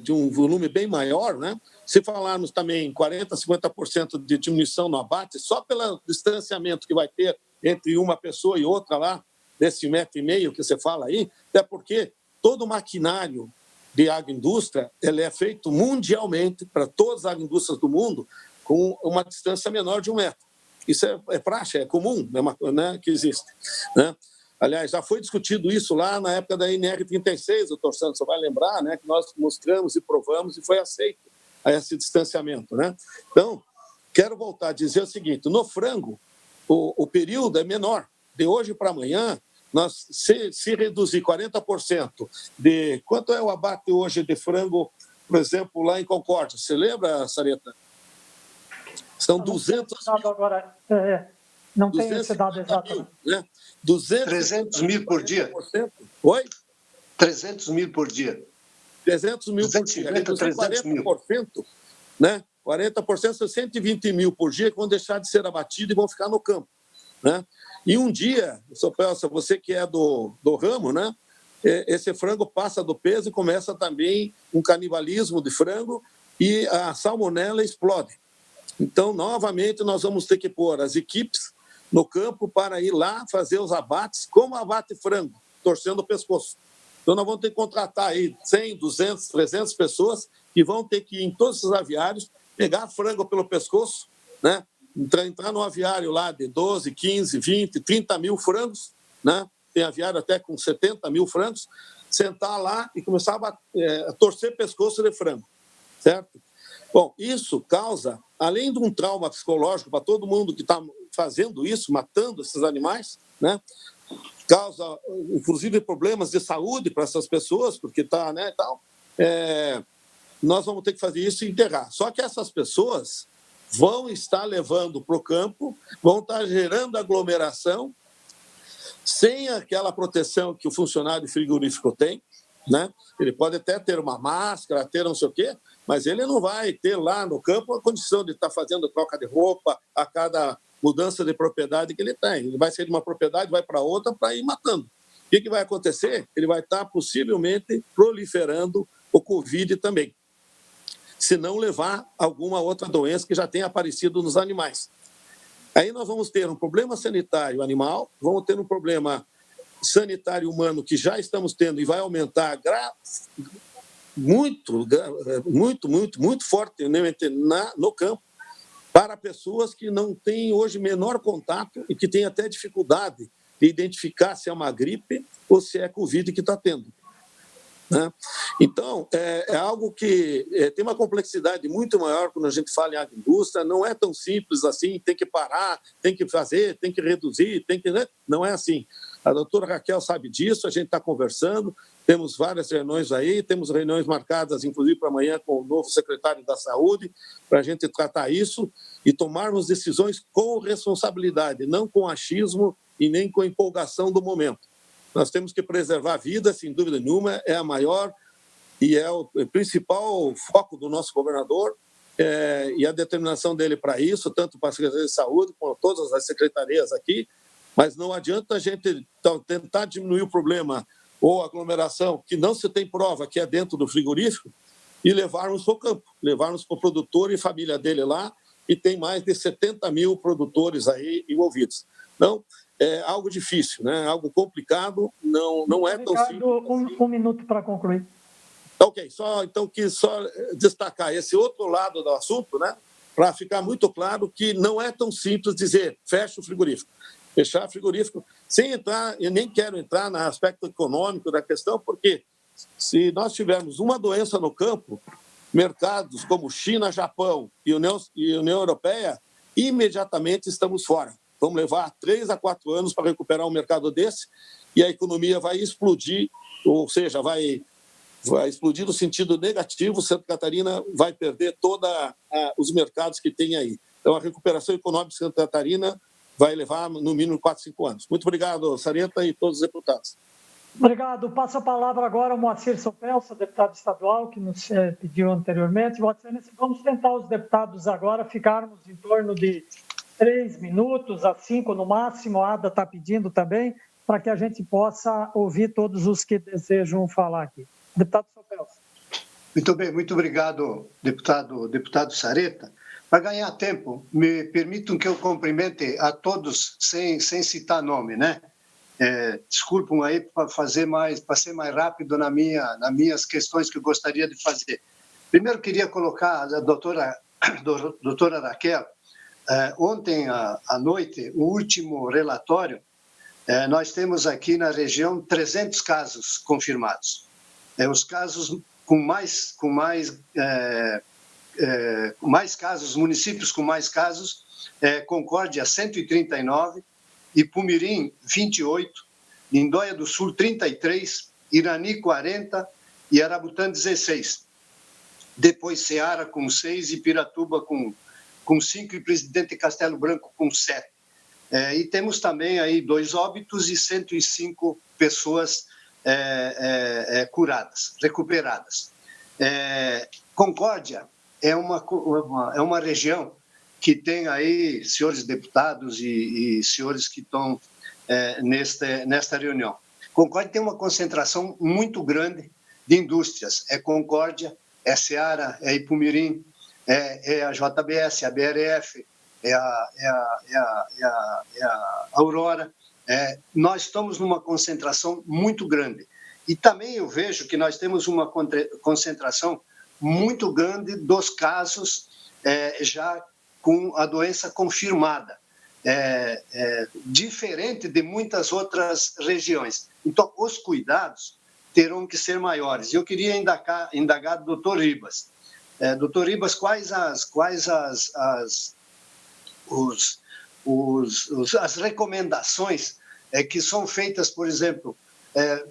de um volume bem maior, né? Se falarmos também 40% a 50% de diminuição no abate, só pelo distanciamento que vai ter entre uma pessoa e outra lá, desse 1,5 metro que você fala aí, até porque todo o maquinário de agroindústria ele é feito mundialmente para todas as agroindústrias do mundo com uma distância menor de 1 metro. Isso é praxe, é comum, né, que existe, né? Aliás, já foi discutido isso lá na época da NR36, doutor Santos, você vai lembrar, né, que nós mostramos e provamos e foi aceito a esse distanciamento, né? Então, quero voltar a dizer o seguinte: no frango, o período é menor. De hoje para amanhã, nós, se reduzir 40% de... Quanto é o abate hoje de frango, por exemplo, lá em Concórdia? Você lembra, Sareta? São 200... Agora, não tem esse dado exato. Né? 300 mil por dia. Oi? 300 mil por dia. 300 mil por dia. 300 mil. 40%, né? 40% são 120 mil por dia que vão deixar de ser abatidos e vão ficar no campo, né? E um dia, Sopelso, você que é do ramo, né? Esse frango passa do peso e começa também um canibalismo de frango e a salmonela explode. Então, novamente, nós vamos ter que pôr as equipes no campo para ir lá fazer os abates, como abate frango, torcendo o pescoço. Então, nós vamos ter que contratar aí 100, 200, 300 pessoas que vão ter que ir em todos esses aviários, pegar frango pelo pescoço, né? Entrar no aviário lá de 12, 15, 20, 30 mil frangos, né? Tem aviário até com 70 mil frangos, sentar lá e começar a torcer pescoço de frango, certo? Bom, isso causa, além de um trauma psicológico para todo mundo que está fazendo isso, matando esses animais, né? Causa, inclusive, problemas de saúde para essas pessoas, porque está, né, tal. Nós vamos ter que fazer isso e enterrar. Só que essas pessoas vão estar levando para o campo, vão estar gerando aglomeração, sem aquela proteção que o funcionário frigorífico tem, né? Ele pode até ter uma máscara, ter não sei o quê, mas ele não vai ter lá no campo a condição de estar fazendo troca de roupa a cada mudança de propriedade que ele tem. Ele vai sair de uma propriedade, vai para outra para ir matando. O que vai acontecer? Ele vai estar possivelmente proliferando o Covid também, se não levar alguma outra doença que já tenha aparecido nos animais. Aí nós vamos ter um problema sanitário animal, vamos ter um problema sanitário humano que já estamos tendo e vai aumentar muito fortemente no campo, para pessoas que não têm hoje menor contato e que têm até dificuldade de identificar se é uma gripe ou se é Covid que está tendo, né? Então, é algo que tem uma complexidade muito maior quando a gente fala em agroindústria, não é tão simples assim, tem que parar, tem que fazer, tem que reduzir, né? Não é assim. A doutora Raquel sabe disso, a gente está conversando, temos várias reuniões aí, temos reuniões marcadas, inclusive, para amanhã com o novo secretário da Saúde, para a gente tratar isso e tomarmos decisões com responsabilidade, não com achismo e nem com empolgação do momento. Nós temos que preservar a vida, sem dúvida nenhuma, é a maior e é o principal foco do nosso governador, e a determinação dele para isso, tanto para a Secretaria de Saúde, como todas as secretarias aqui, mas não adianta a gente tentar diminuir o problema ou aglomeração, que não se tem prova que é dentro do frigorífico, e levarmos para o campo, levarmos para o produtor e família dele lá, e tem mais de 70 mil produtores aí envolvidos. Então, é algo difícil, né? Algo complicado, não é tão simples. Um minuto para concluir. Ok, então quis só destacar esse outro lado do assunto, né? Para ficar muito claro que não é tão simples dizer fecha o frigorífico. Fechar frigorífico, sem entrar, eu nem quero entrar no aspecto econômico da questão, porque se nós tivermos uma doença no campo, mercados como China, Japão e União Europeia, imediatamente estamos fora. Vamos levar 3 a 4 anos para recuperar um mercado desse e a economia vai explodir, ou seja, vai explodir no sentido negativo, Santa Catarina vai perder todos os mercados que tem aí. Então, a recuperação econômica de Santa Catarina vai levar, no mínimo, 4, 5 anos. Muito obrigado, Sareta, e todos os deputados. Obrigado. Passo a palavra agora ao Moacir Sopelsa, deputado estadual, que nos pediu anteriormente. Vamos tentar os deputados agora ficarmos em torno de 3 minutos a 5 no máximo. A Ada está pedindo também, para que a gente possa ouvir todos os que desejam falar aqui. Deputado Sopelsa. Muito bem, muito obrigado, deputado Sareta. Para ganhar tempo, me permitam que eu cumprimente a todos sem citar nome, né? Desculpem aí para ser mais rápido nas minhas questões que eu gostaria de fazer. Primeiro, queria colocar a doutora Raquel. Ontem à noite, o último relatório, nós temos aqui na região 300 casos confirmados. Os casos com mais casos, municípios com mais casos, Concórdia 139, Ipumirim 28, Lindóia do Sul 33, Irani 40 e Arabutã 16. Depois Ceará com 6 e Piratuba com 5 e Presidente Castelo Branco com 7. E temos também aí 2 óbitos e 105 pessoas curadas, recuperadas. Concórdia é uma região que tem aí senhores deputados e senhores que estão nesta reunião. Concórdia tem uma concentração muito grande de indústrias. É Concórdia, é Ceará, é Ipumirim, é a JBS, a BRF, é a Aurora. Nós estamos numa concentração muito grande. E também eu vejo que nós temos uma concentração muito grande dos casos já com a doença confirmada, diferente de muitas outras regiões. Então, os cuidados terão que ser maiores. Eu queria indagar do Dr. Ribas. Dr. Ribas, quais as recomendações que são feitas, por exemplo,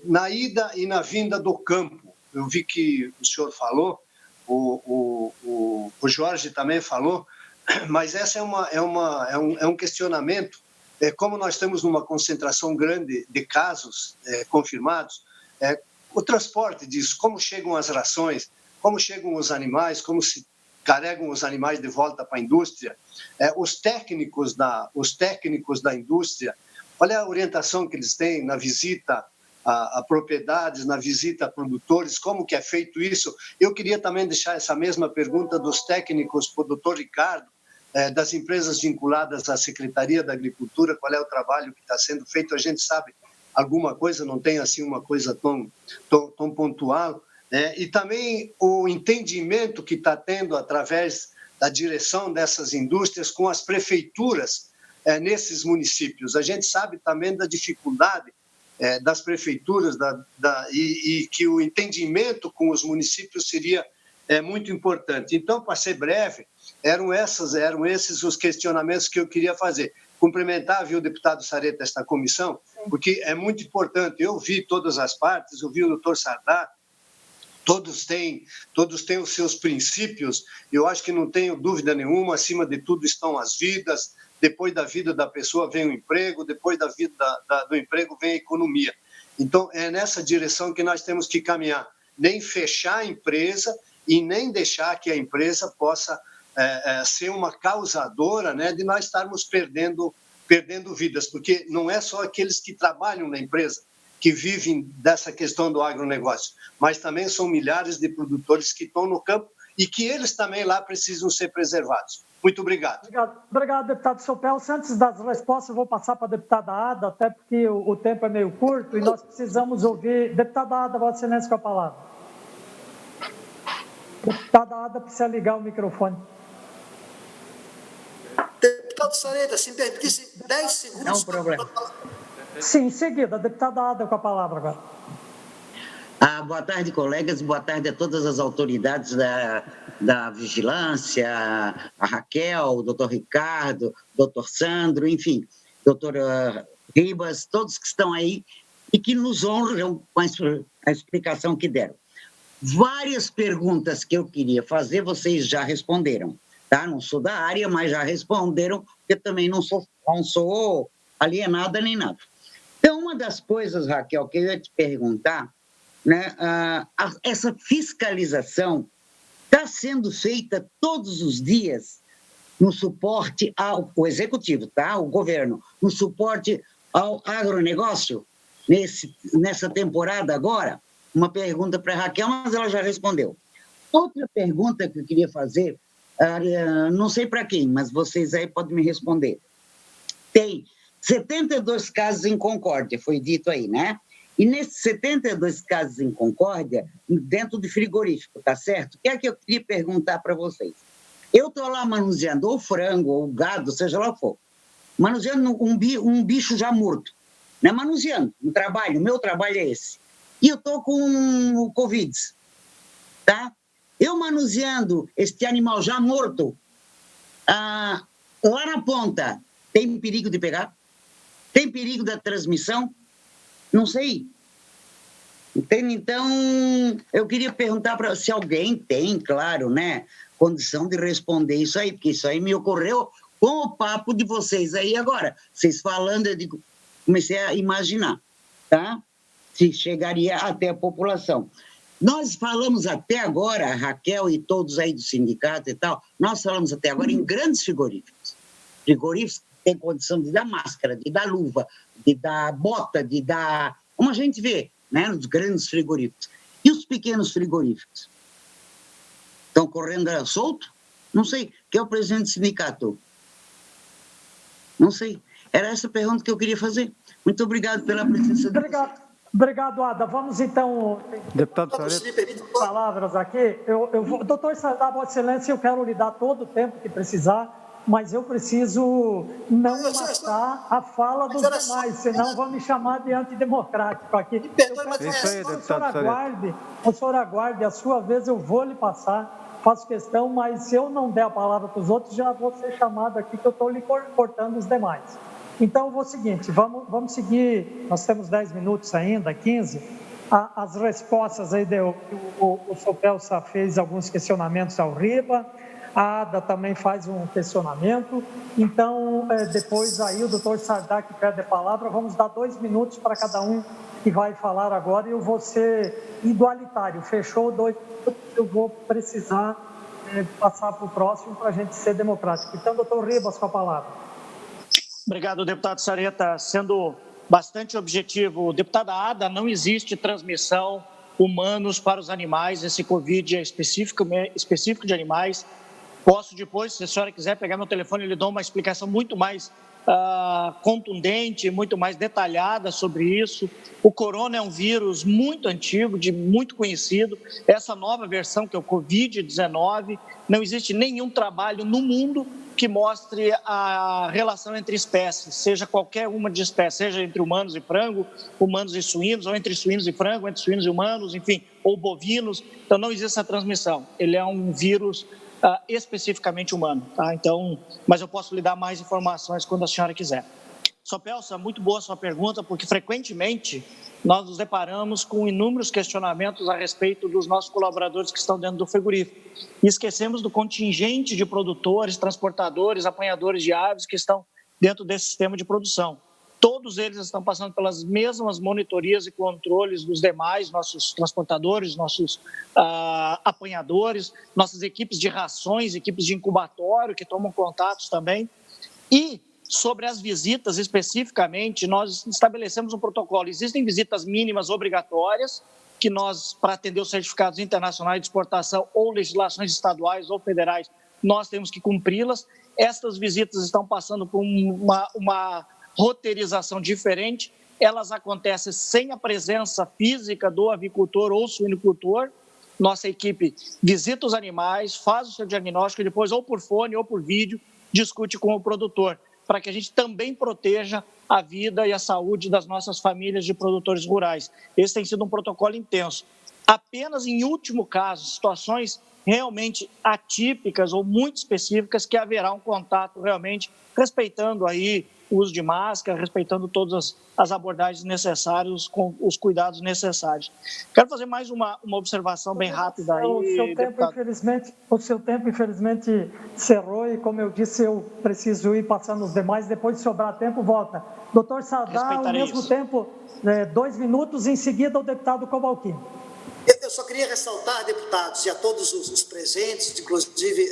na ida e na vinda do campo? Eu vi que o senhor falou, o Jorge também falou, mas essa é um questionamento. Como nós temos uma concentração grande de casos confirmados, o transporte disso, como chegam as rações, como chegam os animais, como se carregam os animais de volta para a indústria, os técnicos da indústria, qual é a orientação que eles têm na visita a propriedades, na visita a produtores, como que é feito isso? Eu queria também deixar essa mesma pergunta dos técnicos para o doutor Ricardo, das empresas vinculadas à Secretaria da Agricultura, qual é o trabalho que está sendo feito? A gente sabe alguma coisa, não tem assim uma coisa tão pontual, e também o entendimento que está tendo através da direção dessas indústrias com as prefeituras nesses municípios. A gente sabe também da dificuldade das prefeituras e que o entendimento com os municípios seria muito importante. Então, para ser breve, eram esses os questionamentos que eu queria fazer. Cumprimentar, viu, deputado Sareta, esta comissão, porque é muito importante. Eu vi todas as partes, eu vi o doutor Sardá, todos têm os seus princípios, eu acho que não tenho dúvida nenhuma, acima de tudo estão as vidas, depois da vida da pessoa vem o emprego, depois da vida do emprego vem a economia. Então, é nessa direção que nós temos que caminhar, nem fechar a empresa e nem deixar que a empresa possa ser uma causadora, né, de nós estarmos perdendo vidas, porque não é só aqueles que trabalham na empresa que vivem dessa questão do agronegócio, mas também são milhares de produtores que estão no campo e que eles também lá precisam ser preservados. Muito obrigado. Obrigado, deputado Sopel. Antes das respostas, eu vou passar para a deputada Ada, até porque o tempo é meio curto e nós precisamos ouvir. Deputada Ada, Vossa Excelência, com a palavra. Deputada Ada precisa ligar o microfone. Deputado Sareta, se me permitisse 10 segundos... Não, problema. Sim, em seguida, a deputada Ada com a palavra agora. Boa tarde, colegas, boa tarde a todas as autoridades da vigilância, a Raquel, o doutor Ricardo, o doutor Sandro, enfim, doutor Ribas, todos que estão aí e que nos honram com a explicação que deram. Várias perguntas que eu queria fazer, vocês já responderam, tá? Não sou da área, mas já responderam, porque também não sou alienada nem nada. Então, uma das coisas, Raquel, que eu ia te perguntar, né, essa fiscalização está sendo feita todos os dias no suporte ao executivo, tá? O governo, no suporte ao agronegócio, nessa temporada agora? Uma pergunta para a Raquel, mas ela já respondeu. Outra pergunta que eu queria fazer, não sei para quem, mas vocês aí podem me responder. Tem 72 casos em Concórdia, foi dito aí, né? E nesses 72 casos em Concórdia, dentro de frigorífico, tá certo? O que é que eu queria perguntar para vocês? Eu estou lá manuseando ou frango, ou gado, seja lá o que for, manuseando um bicho já morto, né? Manuseando, um trabalho, o meu trabalho é esse. E eu estou com o Covid, tá? Eu manuseando este animal já morto, lá na ponta, tem perigo de pegar? Tem perigo da transmissão? Não sei. Então, eu queria perguntar se alguém tem, claro, né, condição de responder isso aí, porque isso aí me ocorreu com o papo de vocês aí agora. Vocês falando, eu digo, comecei a imaginar, tá? Se chegaria até a população. Nós falamos até agora, a Raquel e todos aí do sindicato e tal, nós falamos até agora em grandes frigoríficos. Frigoríficos que têm condição de dar máscara, de dar luva, de dar bota, de dar... Como a gente vê, né, nos grandes frigoríficos. E os pequenos frigoríficos? Estão correndo solto? Não sei, que é o presidente do sindicato. Não sei. Era essa a pergunta que eu queria fazer. Muito obrigado pela presença. Obrigado, Ada. Vamos, então, deputado Sareta, palavras aqui. Doutor Sardá, Vossa Excelência, eu quero lhe dar todo o tempo que precisar, mas eu preciso não matar a fala dos demais, senão vão me chamar de antidemocrático aqui. Isso aí, deputado Sareta. O senhor aguarde, a sua vez eu vou lhe passar, faço questão, mas se eu não der a palavra para os outros, já vou ser chamado aqui, que eu estou lhe cortando os demais. Então, eu vou o seguinte, vamos seguir, nós temos 10 minutos ainda, 15, as respostas aí, o Sopelsa fez alguns questionamentos ao Riba, a Ada também faz um questionamento, então, depois aí o doutor Sardá que pede a palavra, vamos dar 2 minutos para cada um que vai falar agora, e eu vou ser igualitário, fechou 2 minutos, eu vou precisar passar para o próximo para a gente ser democrático. Então, doutor Ribas, com a palavra. Obrigado, deputado Sareta. Sendo bastante objetivo, deputada Ada, não existe transmissão humanos para os animais, esse Covid é específico de animais. Posso depois, se a senhora quiser pegar meu telefone, eu lhe dou uma explicação muito mais contundente, muito mais detalhada sobre isso. O corona é um vírus muito antigo, muito conhecido. Essa nova versão, que é o Covid-19, não existe nenhum trabalho no mundo que mostre a relação entre espécies, seja qualquer uma de espécies, seja entre humanos e frango, humanos e suínos, ou entre suínos e frango, entre suínos e humanos, enfim, ou bovinos. Então, não existe essa transmissão. Ele é um vírus especificamente humano, tá? Então, mas eu posso lhe dar mais informações quando a senhora quiser. Sopelsa, muito boa a sua pergunta, porque frequentemente nós nos deparamos com inúmeros questionamentos a respeito dos nossos colaboradores que estão dentro do frigorífico. E esquecemos do contingente de produtores, transportadores, apanhadores de aves que estão dentro desse sistema de produção. Todos eles estão passando pelas mesmas monitorias e controles dos demais, nossos transportadores, nossos apanhadores, nossas equipes de rações, equipes de incubatório que tomam contatos também. E sobre as visitas especificamente, nós estabelecemos um protocolo. Existem visitas mínimas obrigatórias, que nós, para atender os certificados internacionais de exportação ou legislações estaduais ou federais, nós temos que cumpri-las. Estas visitas estão passando por uma roteirização diferente, elas acontecem sem a presença física do avicultor ou suinocultor. Nossa equipe visita os animais, faz o seu diagnóstico e depois, ou por fone ou por vídeo, discute com o produtor, para que a gente também proteja a vida e a saúde das nossas famílias de produtores rurais. Esse tem sido um protocolo intenso. Apenas em último caso, situações realmente atípicas ou muito específicas, que haverá um contato realmente respeitando aí o uso de máscara, respeitando todas as abordagens necessárias, com os cuidados necessários. Quero fazer mais uma observação bem rápida aí, o seu tempo, infelizmente, cerrou e, como eu disse, eu preciso ir passando os demais, depois, se sobrar tempo, volta. Doutor Sardá, ao mesmo tempo, 2 minutos, em seguida, o deputado Cobalcini. Eu só queria ressaltar, deputados, e a todos os presentes, inclusive,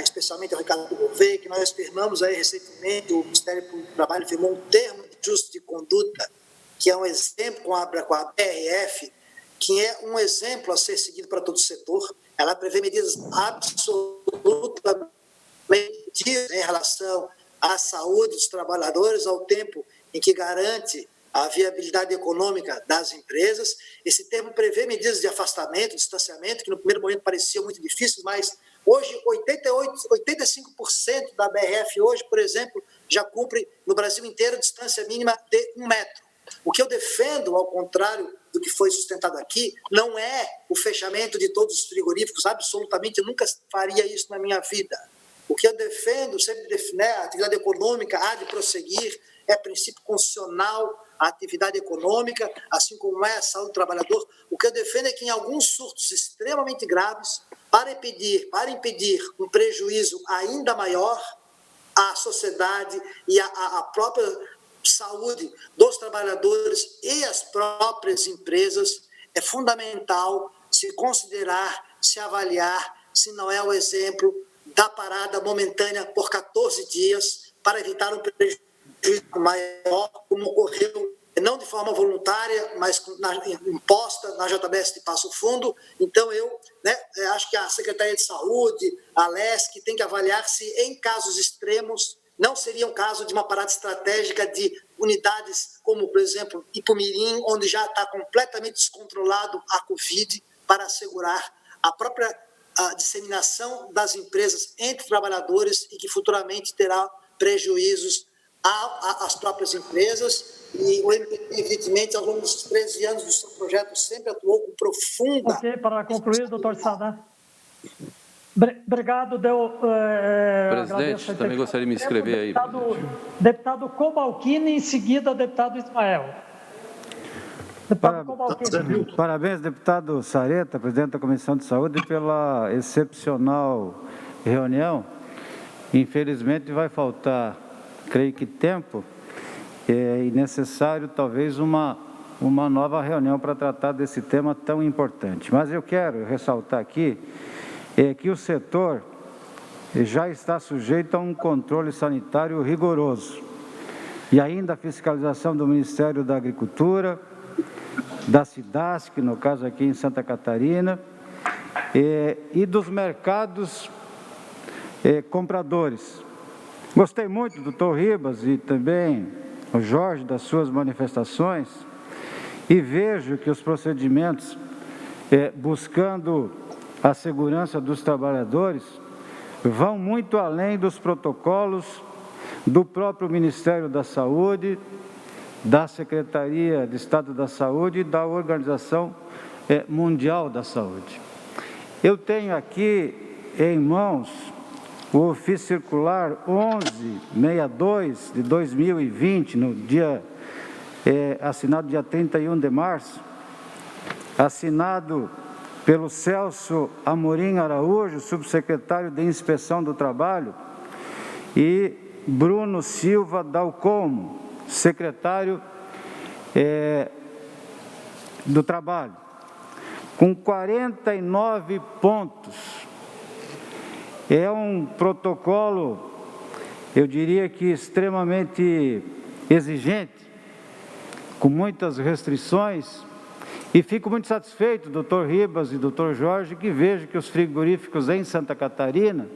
especialmente ao Ricardo Gouveia, que nós firmamos aí recentemente, o Ministério Público do Trabalho firmou um termo de justo de conduta, que é um exemplo com a BRF, que é um exemplo a ser seguido para todo o setor. Ela prevê medidas absolutamente em relação à saúde dos trabalhadores, ao tempo em que garante a viabilidade econômica das empresas. Esse termo prevê medidas de afastamento, distanciamento, que no primeiro momento pareciam muito difíceis, mas hoje 85% da BRF hoje, por exemplo, já cumpre no Brasil inteiro a distância mínima de 1 metro. O que eu defendo, ao contrário do que foi sustentado aqui, não é o fechamento de todos os frigoríficos, absolutamente, eu nunca faria isso na minha vida. O que eu defendo, sempre a atividade econômica há de prosseguir, é princípio constitucional a atividade econômica, assim como é a saúde do trabalhador. O que eu defendo é que em alguns surtos extremamente graves, para impedir um prejuízo ainda maior à sociedade e à própria saúde dos trabalhadores e às próprias empresas, é fundamental se considerar, se avaliar, se não é o exemplo da parada momentânea por 14 dias para evitar um prejuízo maior, como ocorreu, não de forma voluntária, mas imposta na JBS de Passo Fundo. Então, eu acho que a Secretaria de Saúde, a LESC, tem que avaliar se, em casos extremos, não seria um caso de uma parada estratégica de unidades como, por exemplo, Ipumirim, onde já está completamente descontrolado a Covid, para assegurar a própria disseminação das empresas entre trabalhadores e que futuramente terá prejuízos às próprias empresas. E o MPT, evidentemente, ao longo dos 13 anos do seu projeto, sempre atuou com profunda... Ok, para concluir, doutor Sadá. Obrigado, presidente, também gostaria de me inscrever aí. Deputado Cobalcini, em seguida, deputado Ismael. Parabéns, deputado Sareta, presidente da Comissão de Saúde, pela excepcional reunião. Infelizmente, vai faltar, creio que tempo, e necessário, talvez, uma nova reunião para tratar desse tema tão importante. Mas eu quero ressaltar aqui que o setor já está sujeito a um controle sanitário rigoroso e ainda a fiscalização do Ministério da Agricultura, da SIDASC, no caso aqui em Santa Catarina, e dos mercados compradores. Gostei muito do doutor Ribas e também o Jorge das suas manifestações e vejo que os procedimentos buscando a segurança dos trabalhadores vão muito além dos protocolos do próprio Ministério da Saúde, da Secretaria de Estado da Saúde e da Organização Mundial da Saúde. Eu tenho aqui em mãos o ofício circular 1162 de 2020, no dia, assinado dia 31 de março, assinado pelo Celso Amorim Araújo, subsecretário de Inspeção do Trabalho, e Bruno Silva Dalcomo, secretário do Trabalho, com 49 pontos. É um protocolo, eu diria que extremamente exigente, com muitas restrições, e fico muito satisfeito, doutor Ribas e doutor Jorge, que vejo que os frigoríficos em Santa Catarina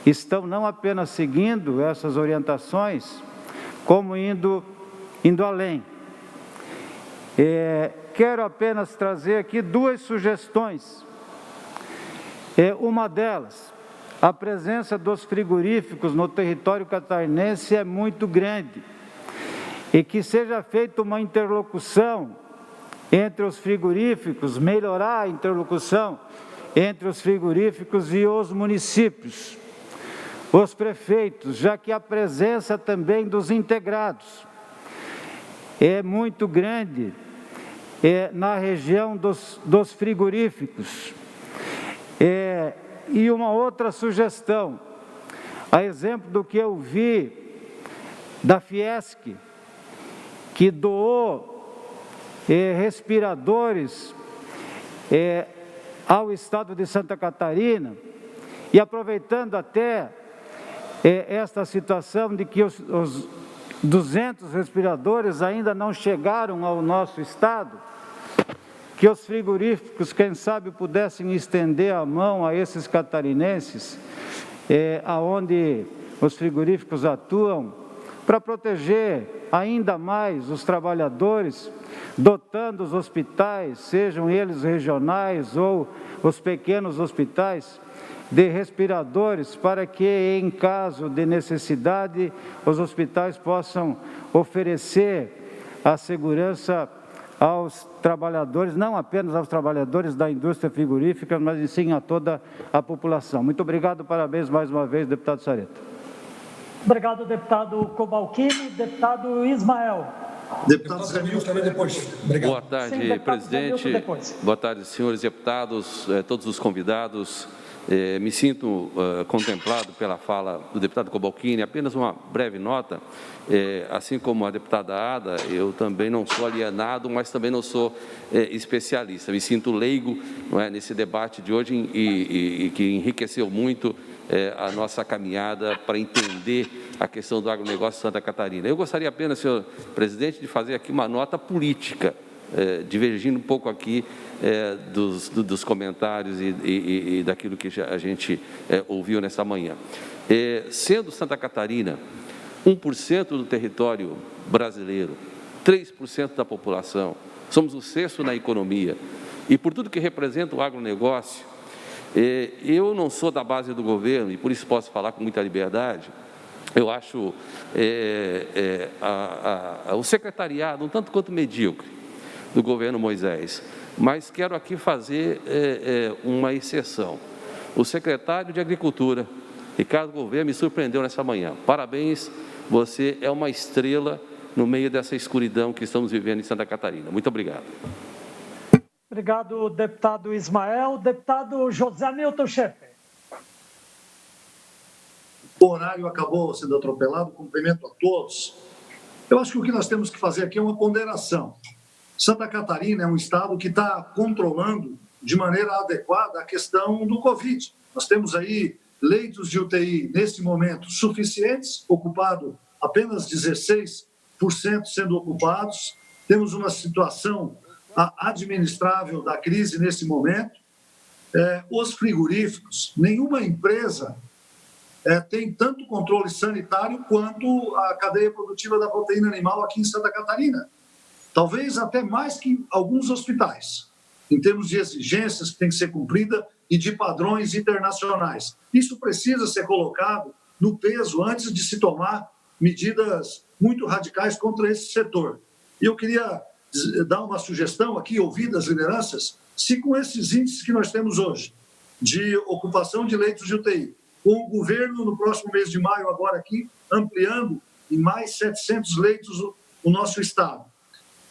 estão não apenas seguindo essas orientações, como indo além. Quero apenas trazer aqui duas sugestões. Uma delas, a presença dos frigoríficos no território catarinense é muito grande e que seja feita uma interlocução entre os frigoríficos, melhorar a interlocução entre os frigoríficos e os municípios, os prefeitos, já que a presença também dos integrados é muito grande na região dos frigoríficos. E uma outra sugestão, a exemplo do que eu vi da Fiesc, que doou respiradores ao estado de Santa Catarina, e aproveitando até esta situação de que os 200 respiradores ainda não chegaram ao nosso estado, que os frigoríficos, quem sabe, pudessem estender a mão a esses catarinenses, aonde os frigoríficos atuam, para proteger ainda mais os trabalhadores, dotando os hospitais, sejam eles regionais ou os pequenos hospitais, de respiradores, para que, em caso de necessidade, os hospitais possam oferecer a segurança aos trabalhadores, não apenas aos trabalhadores da indústria frigorífica, mas sim a toda a população. Muito obrigado, parabéns mais uma vez, deputado Sareta. Obrigado, deputado Cobalcini. Deputado Ismael. Deputado Zamil, também depois. Obrigado. Boa tarde, presidente. Boa tarde, senhores deputados, todos os convidados. Me sinto contemplado pela fala do deputado Cobalcini. Apenas uma breve nota. Assim como a deputada Ada, eu também não sou alienado, mas também não sou especialista. Me sinto leigo, não é, nesse debate de hoje e que enriqueceu muito a nossa caminhada para entender a questão do agronegócio de Santa Catarina. Eu gostaria apenas, senhor presidente, de fazer aqui uma nota política, divergindo um pouco aqui dos comentários e daquilo que a gente ouviu nessa manhã. Sendo Santa Catarina 1% do território brasileiro, 3% da população, somos o sexto na economia, e por tudo que representa o agronegócio, eu não sou da base do governo, e por isso posso falar com muita liberdade. Eu acho o secretariado um tanto quanto medíocre do governo Moisés, mas quero aqui fazer uma exceção. O secretário de Agricultura, Ricardo Gouveia, me surpreendeu nessa manhã. Parabéns, você é uma estrela no meio dessa escuridão que estamos vivendo em Santa Catarina. Muito obrigado. Obrigado, deputado Ismael. Deputado José Milton Schaeffer. O horário acabou sendo atropelado, cumprimento a todos. Eu acho que o que nós temos que fazer aqui é uma ponderação. Santa Catarina é um estado que está controlando de maneira adequada a questão do Covid. Nós temos aí leitos de UTI, nesse momento, suficientes, ocupado apenas 16% sendo ocupados. Temos uma situação administrável da crise nesse momento. Os frigoríficos, nenhuma empresa tem tanto controle sanitário quanto a cadeia produtiva da proteína animal aqui em Santa Catarina. Talvez até mais que alguns hospitais, em termos de exigências que têm que ser cumpridas e de padrões internacionais. Isso precisa ser colocado no peso antes de se tomar medidas muito radicais contra esse setor. E eu queria dar uma sugestão aqui, ouvir as lideranças, se com esses índices que nós temos hoje, de ocupação de leitos de UTI, com o governo no próximo mês de maio, agora aqui, ampliando em mais 700 leitos o nosso estado,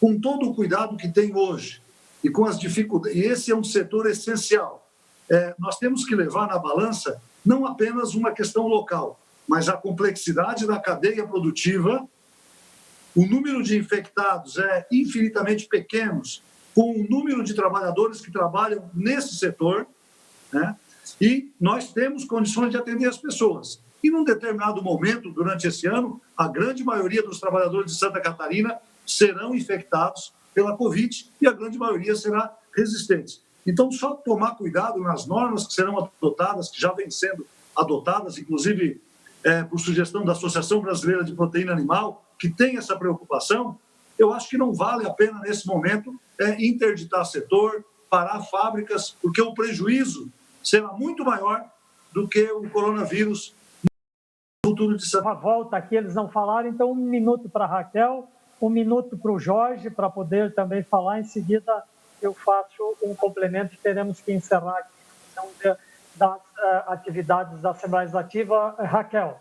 com todo o cuidado que tem hoje e com as dificuldades, e esse é um setor essencial, nós temos que levar na balança não apenas uma questão local, mas a complexidade da cadeia produtiva. O número de infectados é infinitamente pequeno, com o número de trabalhadores que trabalham nesse setor, né? E nós temos condições de atender as pessoas. E, num determinado momento, durante esse ano, a grande maioria dos trabalhadores de Santa Catarina serão infectados pela Covid e a grande maioria será resistente. Então, só tomar cuidado nas normas que serão adotadas, que já vêm sendo adotadas, inclusive por sugestão da Associação Brasileira de Proteína Animal, que tem essa preocupação. Eu acho que não vale a pena, nesse momento, interditar setor, parar fábricas, porque o prejuízo será muito maior do que o coronavírus no futuro de Santa. Uma volta aqui, eles não falaram, então 1 minuto para a Raquel, 1 minuto para o Jorge, para poder também falar. Em seguida, eu faço um complemento e teremos que encerrar aqui a questão das atividades da Assembleia Legislativa. Raquel.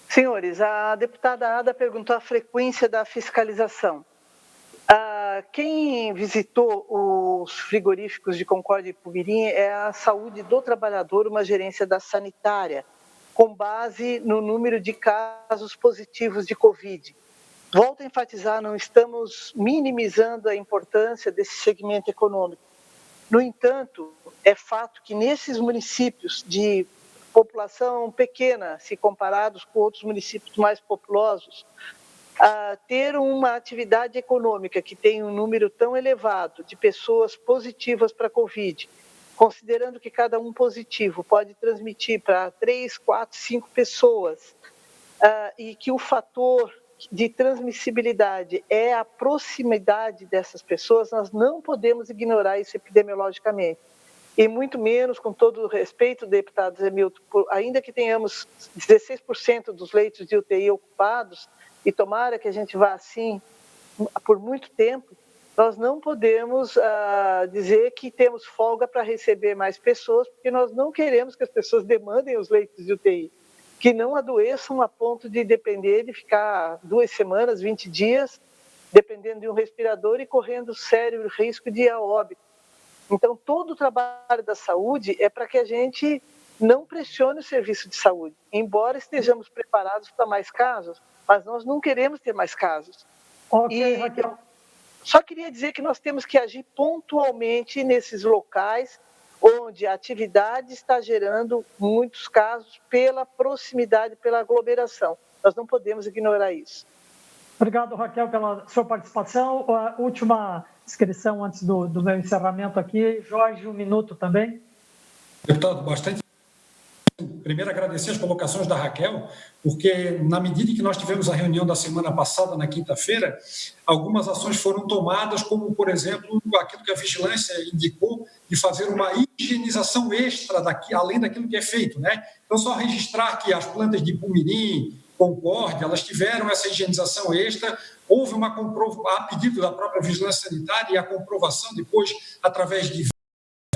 Senhores, a deputada Ada perguntou a frequência da fiscalização. Quem visitou os frigoríficos de Concórdia e Pumirim é a Saúde do Trabalhador, uma gerência da Sanitária, com base no número de casos positivos de Covid. Volto a enfatizar, não estamos minimizando a importância desse segmento econômico. No entanto, é fato que nesses municípios de população pequena, se comparados com outros municípios mais populosos, ter uma atividade econômica que tem um número tão elevado de pessoas positivas para a Covid, considerando que cada um positivo pode transmitir para 3, 4, 5 pessoas, e que o fator de transmissibilidade é a proximidade dessas pessoas, nós não podemos ignorar isso epidemiologicamente. E muito menos, com todo o respeito, deputado Zé Milton, ainda que tenhamos 16% dos leitos de UTI ocupados, e tomara que a gente vá assim por muito tempo, nós não podemos dizer que temos folga para receber mais pessoas, porque nós não queremos que as pessoas demandem os leitos de UTI, que não adoeçam a ponto de depender de ficar 2 semanas, 20 dias, dependendo de um respirador e correndo sério risco de ir a óbito. Então, todo o trabalho da saúde é para que a gente não pressione o serviço de saúde, embora estejamos preparados para mais casos, mas nós não queremos ter mais casos. Ok, Raquel. Só queria dizer que nós temos que agir pontualmente nesses locais onde a atividade está gerando muitos casos pela proximidade, pela aglomeração. Nós não podemos ignorar isso. Obrigado, Raquel, pela sua participação. A última inscrição antes do meu encerramento aqui. Jorge, 1 minuto também. Deputado, bastante. Primeiro, agradecer as colocações da Raquel, porque na medida em que nós tivemos a reunião da semana passada, na quinta-feira, algumas ações foram tomadas, como, por exemplo, aquilo que a vigilância indicou, de fazer uma higienização extra além daquilo que é feito, né? Então, só registrar que as plantas de Pumirim, Concórdia, elas tiveram essa higienização extra, houve uma comprovação, a pedido da própria vigilância sanitária, e a comprovação depois, através de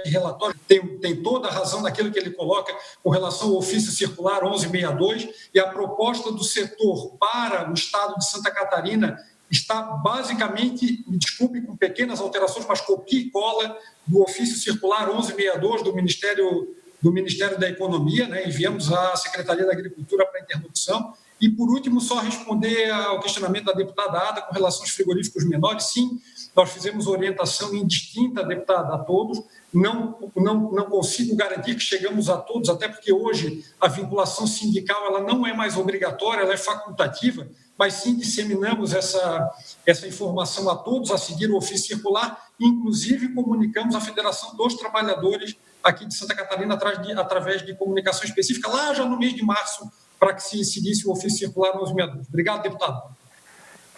relatório, tem toda a razão daquilo que ele coloca com relação ao ofício circular 1162, e a proposta do setor para o estado de Santa Catarina está basicamente, me desculpe, com pequenas alterações, mas copia e cola do ofício circular 1162 do Ministério da Economia, né? Enviamos à Secretaria da Agricultura para interlocução. E, por último, só responder ao questionamento da deputada Ada com relação aos frigoríficos menores. Sim, nós fizemos orientação indistinta, deputada, a todos. Não consigo garantir que chegamos a todos, até porque hoje a vinculação sindical ela não é mais obrigatória, ela é facultativa, mas sim disseminamos essa informação a todos, a seguir o ofício circular, inclusive comunicamos à Federação dos Trabalhadores aqui de Santa Catarina através de comunicação específica, lá já no mês de março, para que se seguisse o ofício circular 1162. Obrigado, deputado.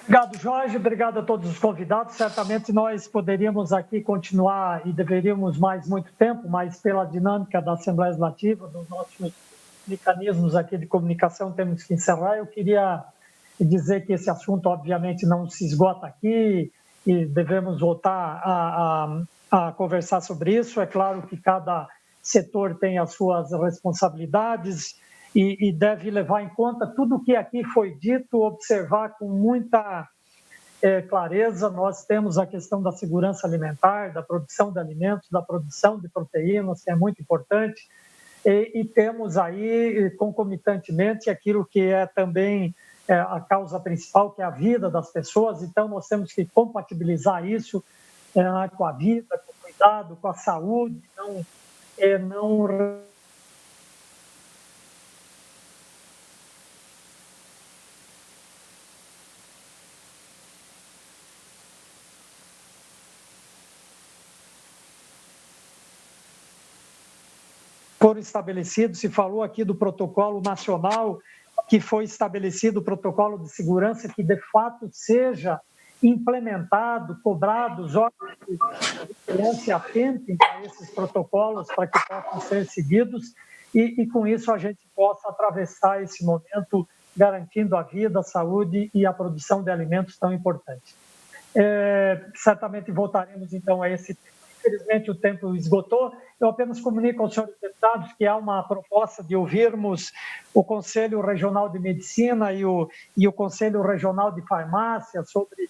Obrigado, Jorge. Obrigado a todos os convidados. Certamente nós poderíamos aqui continuar e deveríamos mais muito tempo, mas pela dinâmica da Assembleia Legislativa, dos nossos mecanismos aqui de comunicação, temos que encerrar. Eu queria dizer que esse assunto, obviamente, não se esgota aqui e devemos voltar a conversar sobre isso. É claro que cada setor tem as suas responsabilidades e deve levar em conta tudo o que aqui foi dito, observar com muita clareza. Nós temos a questão da segurança alimentar, da produção de alimentos, da produção de proteínas, que é muito importante, e temos aí, concomitantemente, aquilo que é também a causa principal, que é a vida das pessoas. Então, nós temos que compatibilizar isso com a vida, com o cuidado, com a saúde, não foram estabelecidos. Se falou aqui do protocolo nacional que foi estabelecido, o protocolo de segurança, que de fato seja implementado, cobrado, os órgãos de vigilância atentem a esses protocolos para que possam ser seguidos e com isso a gente possa atravessar esse momento garantindo a vida, a saúde e a produção de alimentos tão importantes. Certamente voltaremos então a esse tema. Infelizmente, o tempo esgotou. Eu apenas comunico aos senhores deputados que há uma proposta de ouvirmos o Conselho Regional de Medicina e o Conselho Regional de Farmácia sobre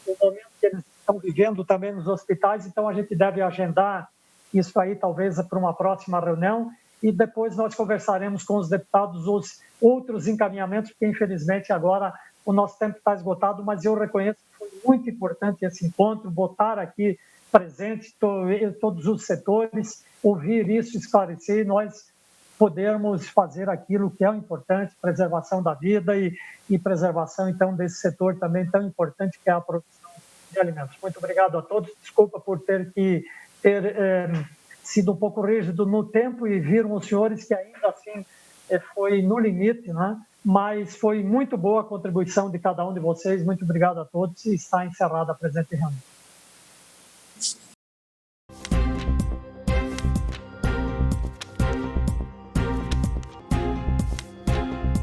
o momento que eles estão vivendo também nos hospitais. Então, a gente deve agendar isso aí, talvez, para uma próxima reunião. E depois nós conversaremos com os deputados os outros encaminhamentos, porque, infelizmente, agora o nosso tempo está esgotado. Mas eu reconheço que foi muito importante esse encontro, botar aqui presente todos os setores, ouvir isso, esclarecer, e nós podermos fazer aquilo que é o importante, preservação da vida e preservação, então, desse setor também tão importante que é a produção de alimentos. Muito obrigado a todos. Desculpa por ter sido um pouco rígido no tempo e viram os senhores que ainda assim foi no limite, né? Mas foi muito boa a contribuição de cada um de vocês. Muito obrigado a todos e está encerrada a presente reunião.